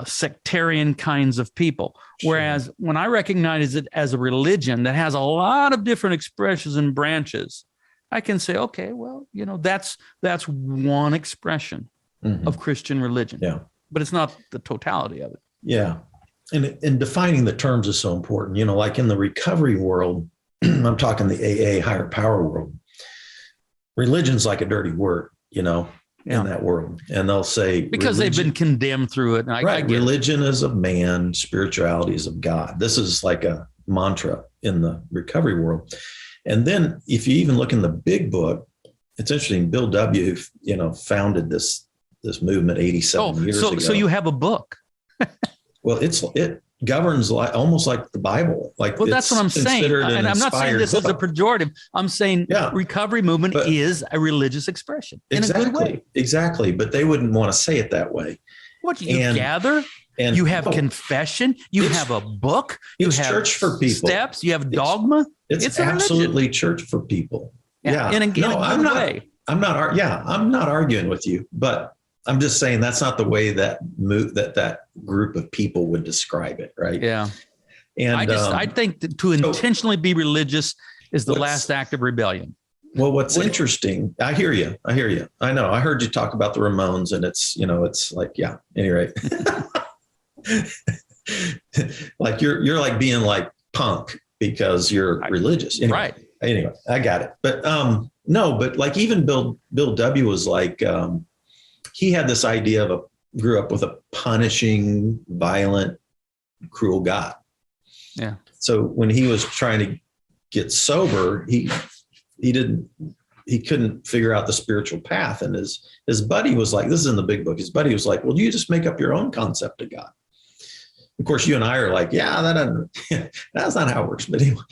sectarian kinds of people. Sure. Whereas when I recognize it as a religion that has a lot of different expressions and branches, I can say, okay, well, that's one expression of Christian religion. Yeah. But it's not the totality of it. Yeah. And defining the terms is so important. Like in the recovery world, I'm talking the AA higher power world, religion's like a dirty word, in that world. And they'll say, because they've been condemned through it. And religion is of man, spirituality is of God. This is like a mantra in the recovery world. And then if you even look in the big book, it's interesting. Bill W., founded this movement 87 years ago. So you have a book. Well, it governs almost like the Bible. That's what I'm saying. And I'm not saying this is a pejorative. I'm saying recovery movement is a religious expression in a good way. Exactly. But they wouldn't want to say it that way. What you gather? And you have confession. You have a book. You have church for people. Steps. You have dogma. It's absolutely church for people. Yeah. In a good way. I'm not arguing with you, but I'm just saying that's not the way that group of people would describe it, right? Yeah. And I think that to intentionally be religious is the last act of rebellion. Well, what's interesting, I hear you. I know. I heard you talk about the Ramones, and it's like, anyway. Like you're like being like punk because you're religious. Anyway, right. Anyway, I got it. But but like even Bill W. was like, he had this idea grew up with a punishing, violent, cruel God. Yeah. So when he was trying to get sober, he couldn't figure out the spiritual path. And his buddy was like, this is in the big book. His buddy was like, well, you just make up your own concept of God. Of course, you and I are like, that's not how it works. But anyway,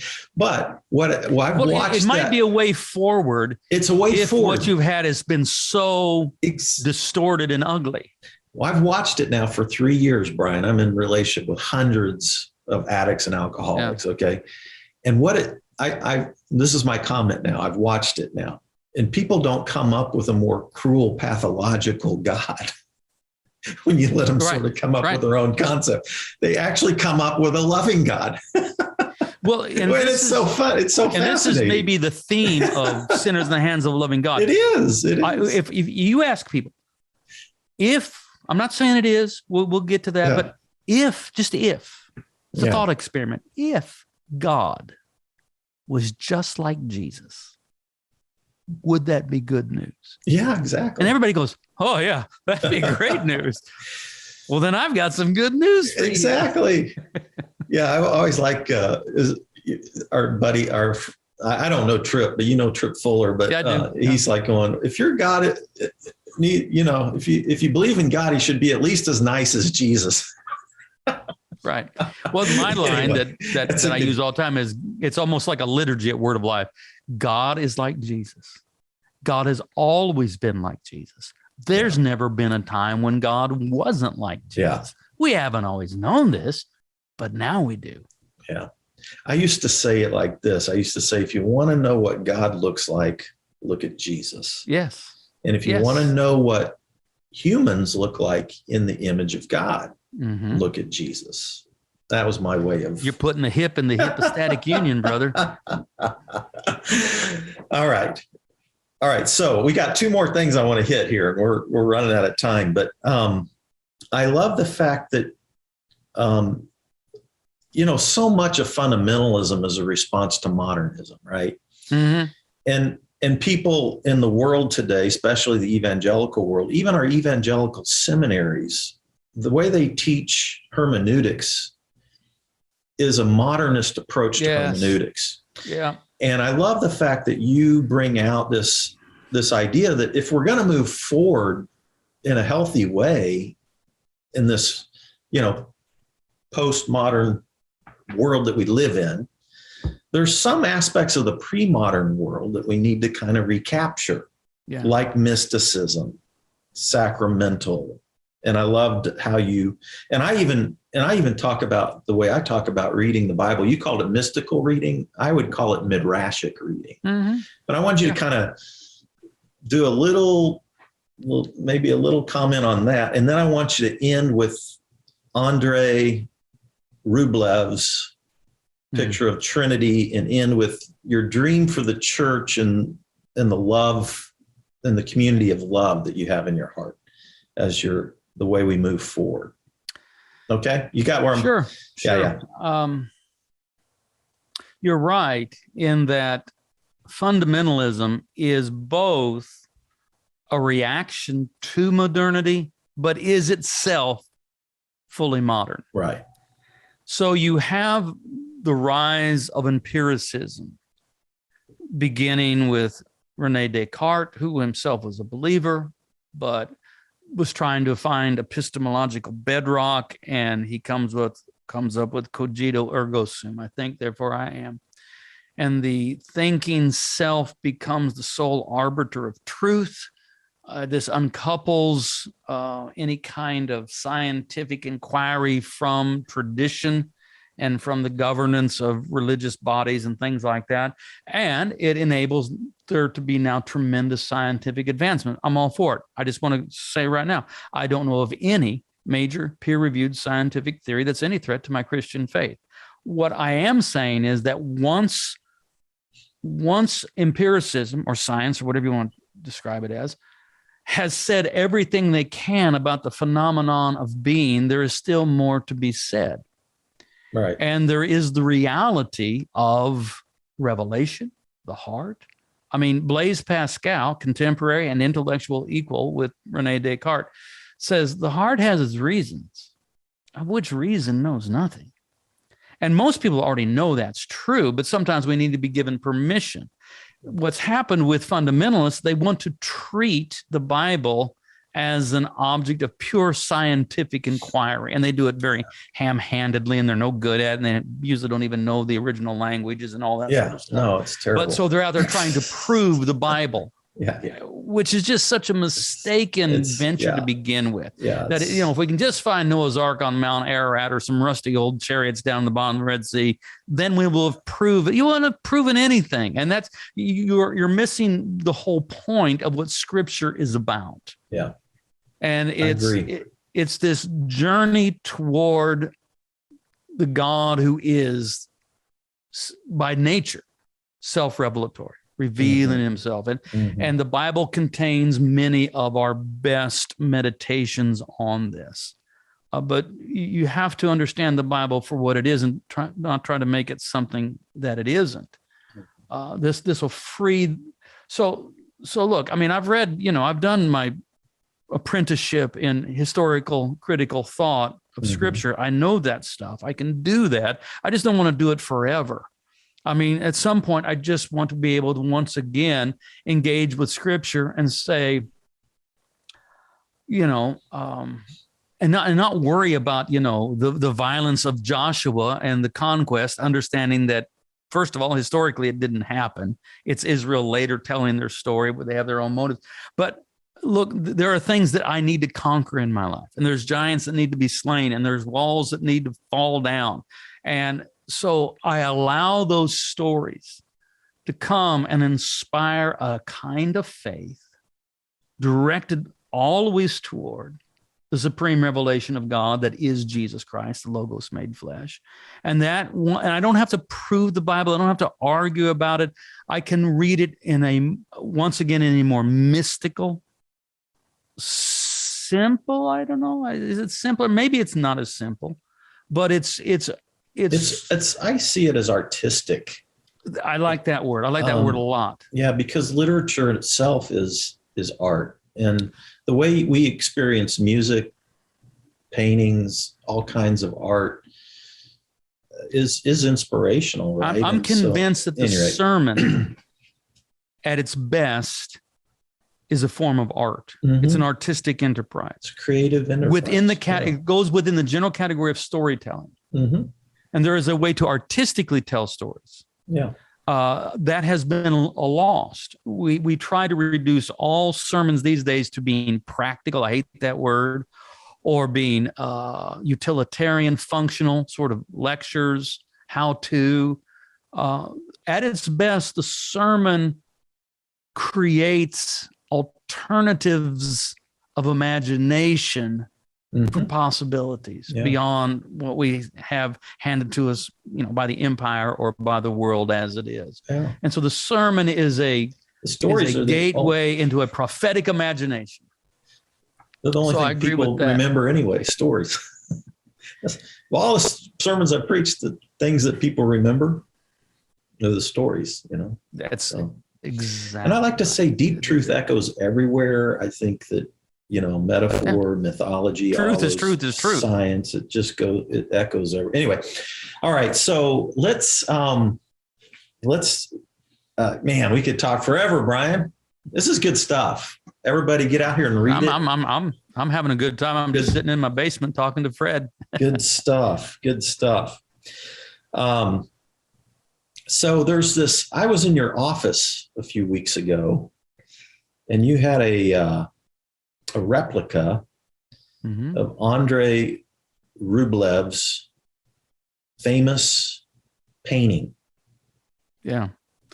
I've watched it might be a way forward. It's a way forward. What you've had has been so distorted and ugly. Well, I've watched it now for 3 years, Brian. I'm in relationship with hundreds of addicts and alcoholics. Yeah. Okay. And this is my comment now. I've watched it now, and people don't come up with a more cruel, pathological God. When you let them sort of come up with their own concept, they actually come up with a loving God. Well, and it's so fun. It's so fascinating. And this is maybe the theme of Sinners in the Hands of a Loving God. It is. If you ask people, I'm not saying it is, we'll get to that, but if it's a thought experiment, if God was just like Jesus, would that be good news? Yeah, exactly. And everybody goes, oh yeah, that'd be great news. Well, then I've got some good news for you. Exactly. Yeah, I always like our buddy, I don't know Tripp, but Tripp Fuller, but he's like going, if you're God, if you believe in God, he should be at least as nice as Jesus. Right. Well, my line that I use all the time is, it's almost like a liturgy at Word of Life. God is like Jesus. God has always been like Jesus. There's never been a time when God wasn't like Jesus. Yeah. We haven't always known this, but now we do. Yeah. I used to say it like this. I used to say, if you want to know what God looks like, look at Jesus. Yes. And if you want to know what humans look like in the image of God, look at Jesus. That was my way of... You're putting the hip in the hypostatic union, brother. All right. All right. So we got two more things I want to hit here. We're running out of time, but I love the fact that, so much of fundamentalism is a response to modernism, right? Mm-hmm. And people in the world today, especially the evangelical world, even our evangelical seminaries, the way they teach hermeneutics is a modernist approach to hermeneutics. Yeah. And I love the fact that you bring out this idea that if we're going to move forward in a healthy way in this, postmodern world that we live in, there's some aspects of the pre-modern world that we need to kind of recapture, like mysticism, sacramental. And I loved how and I even talk about the way I talk about reading the Bible. You called it mystical reading. I would call it midrashic reading. Mm-hmm. But I want you to kind of do maybe a little comment on that. And then I want you to end with Andrei Rublev's picture of Trinity and end with your dream for the church and the love and the community of love that you have in your heart as the way we move forward. Okay. You got where I'm Sure. Yeah. You're right in that fundamentalism is both a reaction to modernity, but is itself fully modern. Right. So you have the rise of empiricism, beginning with Rene Descartes, who himself was a believer, but was trying to find epistemological bedrock, and he comes up with cogito ergo sum. I think, therefore I am. And the thinking self becomes the sole arbiter of truth. This uncouples any kind of scientific inquiry from tradition and from the governance of religious bodies and things like that. And it enables there to be now tremendous scientific advancement. I'm all for it. I just want to say right now, I don't know of any major peer-reviewed scientific theory that's any threat to my Christian faith. What I am saying is that once empiricism or science, or whatever you want to describe it as, has said everything they can about the phenomenon of being, there is still more to be said. Right. And there is the reality of revelation, the heart. I mean, Blaise Pascal, contemporary and intellectual equal with Rene Descartes, says the heart has its reasons, of which reason knows nothing. And most people already know that's true, but sometimes we need to be given permission. What's happened with fundamentalists, they want to treat the Bible as an object of pure scientific inquiry, and they do it very ham-handedly, and they're no good at it, and they usually don't even know the original languages and all that sort of stuff. No, it's terrible. But so they're out there trying to prove the Bible, which is just such a mistaken venture to begin with. That, if we can just find Noah's Ark on Mount Ararat or some rusty old chariots down the bottom of the Red Sea, then we will have proven. You won't have proven anything, and that's you're missing the whole point of what Scripture is about. Yeah. And it's this journey toward the God who is by nature self-revelatory, revealing himself. And the Bible contains many of our best meditations on this. But you have to understand the Bible for what it is and not try to make it something that it isn't. This will free. So look, I mean, I've read, I've done my apprenticeship in historical critical thought of Scripture. I know that stuff. I can do that. I just don't want to do it forever. I mean, at some point, I just want to be able to once again engage with Scripture and say, and not worry about, the violence of Joshua and the conquest, understanding that, first of all, historically, it didn't happen. It's Israel later telling their story, but they have their own motives. But look, there are things that I need to conquer in my life, and there's giants that need to be slain, and there's walls that need to fall down. And so I allow those stories to come and inspire a kind of faith directed always toward the the supreme revelation of God that is Jesus Christ, the Logos made flesh. And I don't have to prove the Bible. I don't have to argue about it. I can read it in a more mystical, simple. I don't know. Is it simpler? Maybe it's not as simple, but it's. I see it as artistic. I like that word. I like that word a lot. Yeah, because literature itself is art, and the way we experience music, paintings, all kinds of art is inspirational, right? I'm convinced that the sermon at its best is a form of art. Mm-hmm. It's an artistic enterprise. It's a creative enterprise. It goes within the general category of storytelling. Mm-hmm. And there is a way to artistically tell stories. Yeah. That has been lost. We try to reduce all sermons these days to being practical. I hate that word. Or being utilitarian, functional sort of lectures, how to. At its best, the sermon creates alternatives of imagination for possibilities beyond what we have handed to us, by the empire or by the world as it is. Yeah. And so the sermon is a gateway into a prophetic imagination. They're the only thing people remember anyway, stories. Well, all the sermons I preached, the things that people remember are the stories, That's exactly. And I like to say deep truth echoes everywhere. I think that, metaphor, mythology, truth is truth. Science, it echoes everywhere. Anyway. All right. So let's man, we could talk forever, Brian. This is good stuff. Everybody get out here and read it. I'm having a good time. I'm just sitting in my basement talking to Fred. Good stuff. Good stuff. So there's this, I was in your office a few weeks ago and you had a replica of Andrei Rublev's famous painting. Yeah.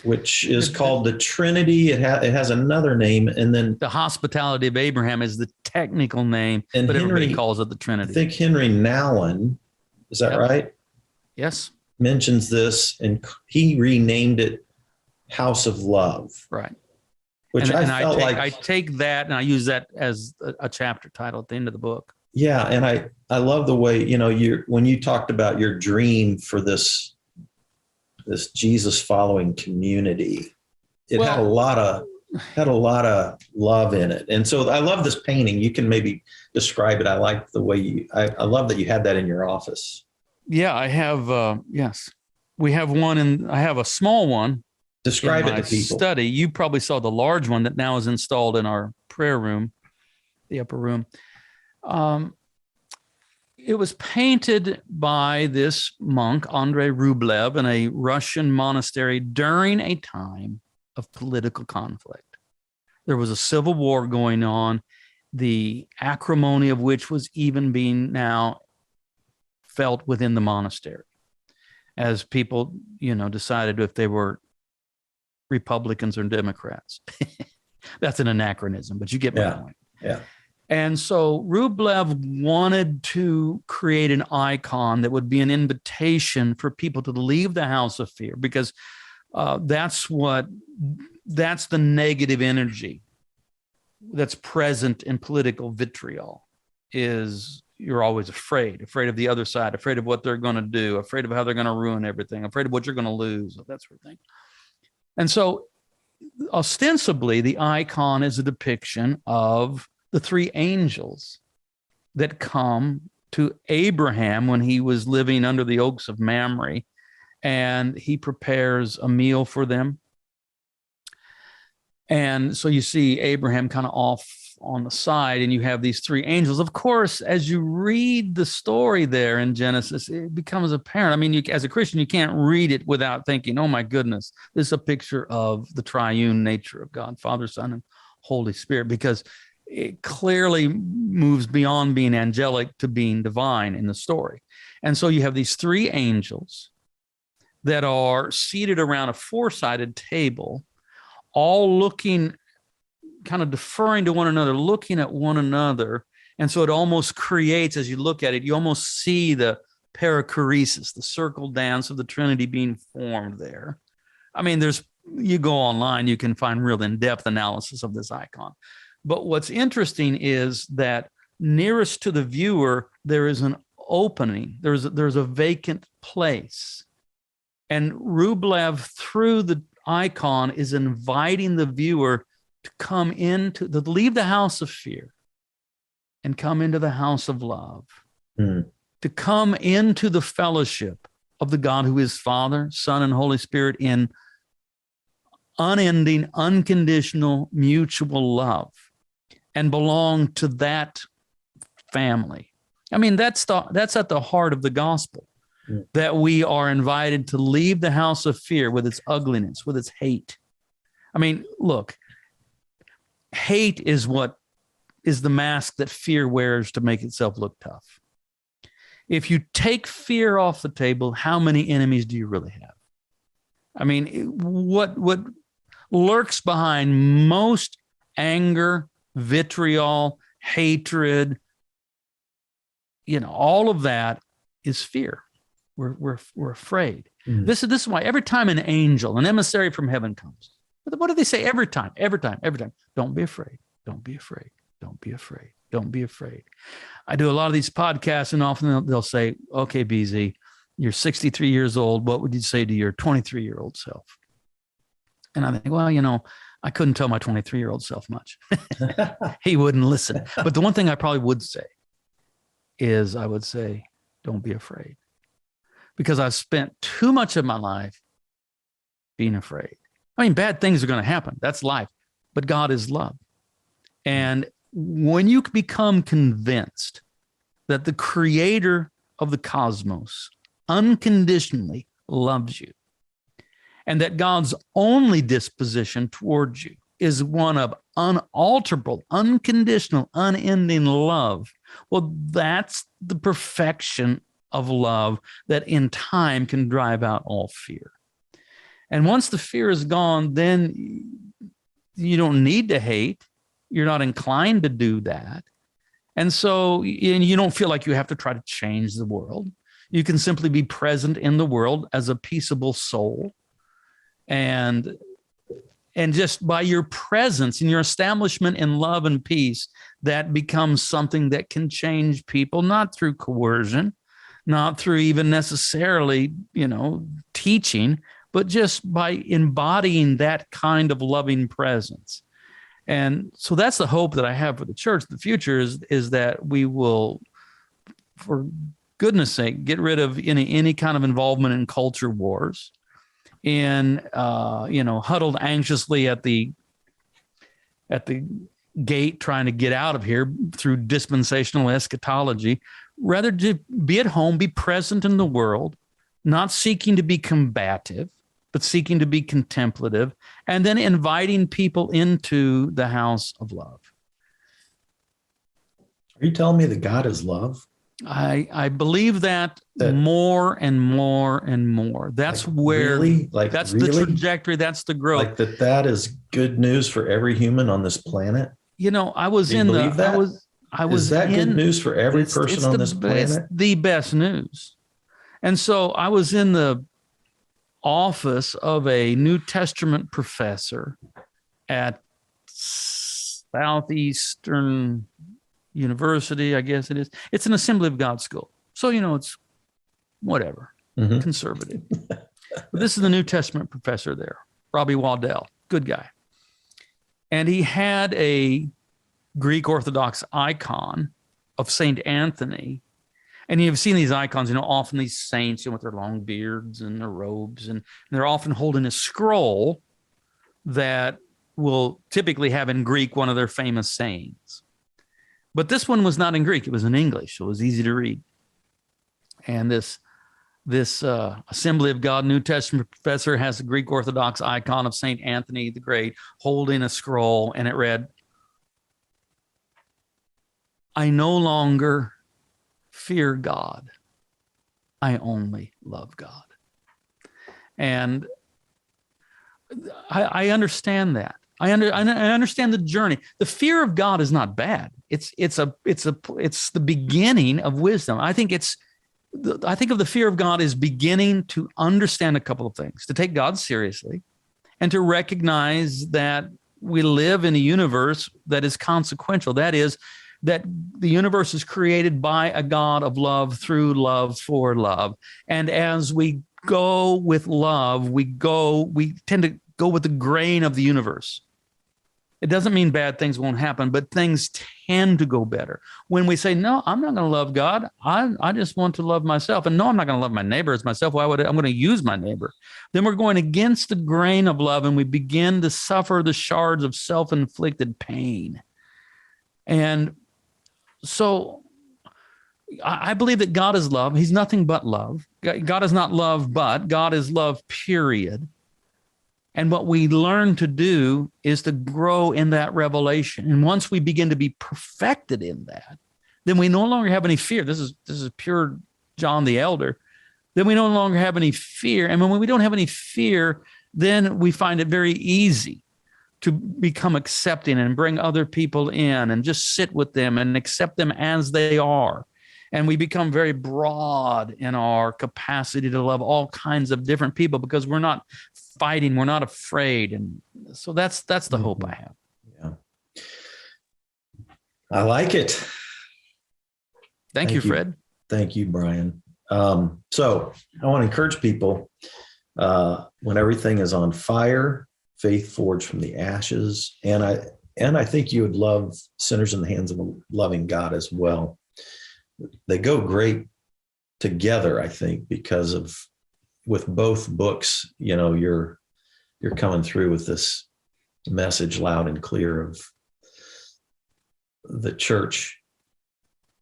Which is called the Trinity. It has another name, and then the Hospitality of Abraham is the technical name, but everybody calls it the Trinity. I think Henry Nouwen, is that right? Yes. Mentions this, and he renamed it House of Love. Right. Which I take that and I use that as a chapter title at the end of the book. Yeah, and I love the way when you talked about your dream for this Jesus following community. It had a lot of love in it. And so I love this painting. You can maybe describe it. I like the way I love that you had that in your office. Yeah, I have, yes. We have one I have a small one. Describe it to people. Study. You probably saw the large one that now is installed in our prayer room, the upper room. It was painted by this monk, Andrei Rublev, in a Russian monastery during a time of political conflict. There was a civil war going on, the acrimony of which was even being now felt within the monastery as people, decided if they were Republicans or Democrats. That's an anachronism, but you get my point. Yeah. And so Rublev wanted to create an icon that would be an invitation for people to leave the house of fear, because that's the negative energy that's present in political vitriol. Is you're always afraid of the other side, afraid of what they're going to do, afraid of how they're going to ruin everything, afraid of what you're going to lose, that sort of thing. And so ostensibly the icon is a depiction of the three angels that come to Abraham when he was living under the oaks of Mamre, and he prepares a meal for them. And so you see Abraham kind of off on the side, and you have these three angels. Of course, as you read the story there in Genesis, it becomes apparent. I mean, as a Christian, you can't read it without thinking, oh my goodness, this is a picture of the triune nature of God, Father, Son, and Holy Spirit, because it clearly moves beyond being angelic to being divine in the story. And so you have these three angels that are seated around a four-sided table, all looking, kind of deferring to one another, looking at one another, And so it almost creates, as you look at it, you almost see the perichoresis, the circle dance of the Trinity being formed there. I mean, you go online, you can find real in-depth analysis of this icon. But what's interesting is that nearest to the viewer, there is an opening. There's a vacant place. And Rublev, through the icon, is inviting the viewer to leave the house of fear and come into the house of love, to come into the fellowship of the God who is Father, Son, and Holy Spirit in unending, unconditional, mutual love, and belong to that family. I mean, that's at the heart of the gospel, that we are invited to leave the house of fear with its ugliness, with its hate. I mean, look, hate is what is the mask that fear wears to make itself look tough. If you take fear off the table, how many enemies do you really have? I mean, what lurks behind most anger, vitriol, hatred, all of that is fear. We're afraid. This is why every time an angel, an emissary from heaven comes, what do they say every time? Don't be afraid. Don't be afraid. Don't be afraid. Don't be afraid. I do a lot of these podcasts, and often they'll say, okay, BZ, you're 63 years old. What would you say to your 23-year-old self? And I think, well, I couldn't tell my 23-year-old self much. He wouldn't listen. But the one thing I probably would say is I would say, don't be afraid. Because I've spent too much of my life being afraid. I mean, bad things are going to happen. That's life. But God is love. And when you become convinced that the creator of the cosmos unconditionally loves you, and that God's only disposition towards you is one of unalterable, unconditional, unending love, well, that's the perfection of love that in time can drive out all fear. And once the fear is gone, then you don't need to hate. You're not inclined to do that. And so you don't feel like you have to try to change the world. You can simply be present in the world as a peaceable soul. And just by your presence and your establishment in love and peace, that becomes something that can change people, not through coercion, not through even necessarily, teaching, but just by embodying that kind of loving presence. And so that's the hope that I have for the church. The future is that we will, for goodness sake, get rid of any kind of involvement in culture wars, in huddled anxiously at the gate trying to get out of here through dispensational eschatology, rather to be at home, be present in the world, not seeking to be combative, but seeking to be contemplative, and then inviting people into the house of love. Are you telling me that God is love? I believe that more and more and more. That's where that's the trajectory. That's the growth. Like that is good news for every human on this planet. I was in the. I was. Is that good news for every person on this planet? It's the best news. And so I was in the office of a New Testament professor at Southeastern University, I guess it is. It's an Assembly of God school. So, it's whatever, conservative. But this is the New Testament professor there, Robbie Waddell, good guy. And he had a Greek Orthodox icon of St. Anthony. And you've seen these icons, often these saints, with their long beards and their robes, and they're often holding a scroll that will typically have in Greek one of their famous sayings. But this one was not in Greek. It was in English. So it was easy to read. And this Assembly of God New Testament professor has a Greek Orthodox icon of St. Anthony the Great holding a scroll, and it read, "I no longer fear God. I only love God." And I understand that. I understand the journey. The fear of God is not bad. It's the beginning of wisdom. I think of the fear of God as beginning to understand a couple of things, to take God seriously, and to recognize that we live in a universe that is consequential. That is, that the universe is created by a God of love, through love, for love. And as we go with love, we tend to go with the grain of the universe. It doesn't mean bad things won't happen, but things tend to go better. When we say, no, I'm not going to love God. I just want to love myself. And no, I'm not going to love my neighbor as myself. I'm going to use my neighbor. Then we're going against the grain of love, and we begin to suffer the shards of self-inflicted pain. And so I believe that God is love. He's nothing but love. God is not love, but God is love, period. And what we learn to do is to grow in that revelation. And once we begin to be perfected in that, then we no longer have any fear. This is pure John the Elder. Then we no longer have any fear. And when we don't have any fear, then we find it very easy to become accepting and bring other people in and just sit with them and accept them as they are. And we become very broad in our capacity to love all kinds of different people because we're not fighting, we're not afraid. And so that's the hope I have. Yeah. I like it. Thank you, Fred. Thank you, Brian. So I want to encourage people, when everything is on fire, faith forged from the ashes. And I think you would love Sinners in the Hands of a Loving God as well. They go great together, I think, because with both books, you're coming through with this message loud and clear of the church,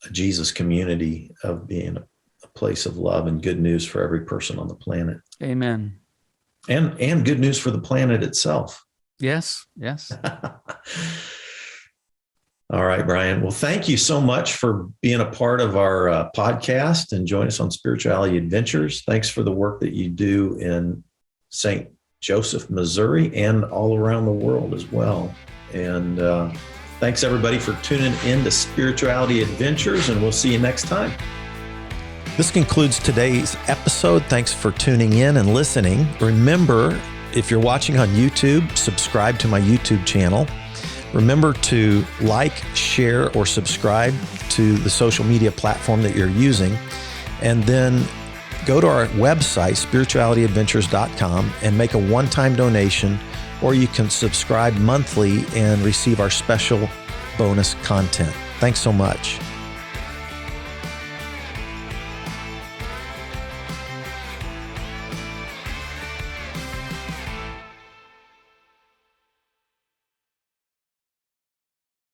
a Jesus community, of being a place of love and good news for every person on the planet. Amen. And good news for the planet itself. Yes. All right, Brian. Well, thank you so much for being a part of our podcast and join us on Spirituality Adventures. Thanks for the work that you do in St. Joseph, Missouri, and all around the world as well. And thanks, everybody, for tuning in to Spirituality Adventures, and we'll see you next time. This concludes today's episode. Thanks for tuning in and listening. Remember, if you're watching on YouTube, subscribe to my YouTube channel. Remember to like, share, or subscribe to the social media platform that you're using. And then go to our website, spiritualityadventures.com, and make a one-time donation, or you can subscribe monthly and receive our special bonus content. Thanks so much.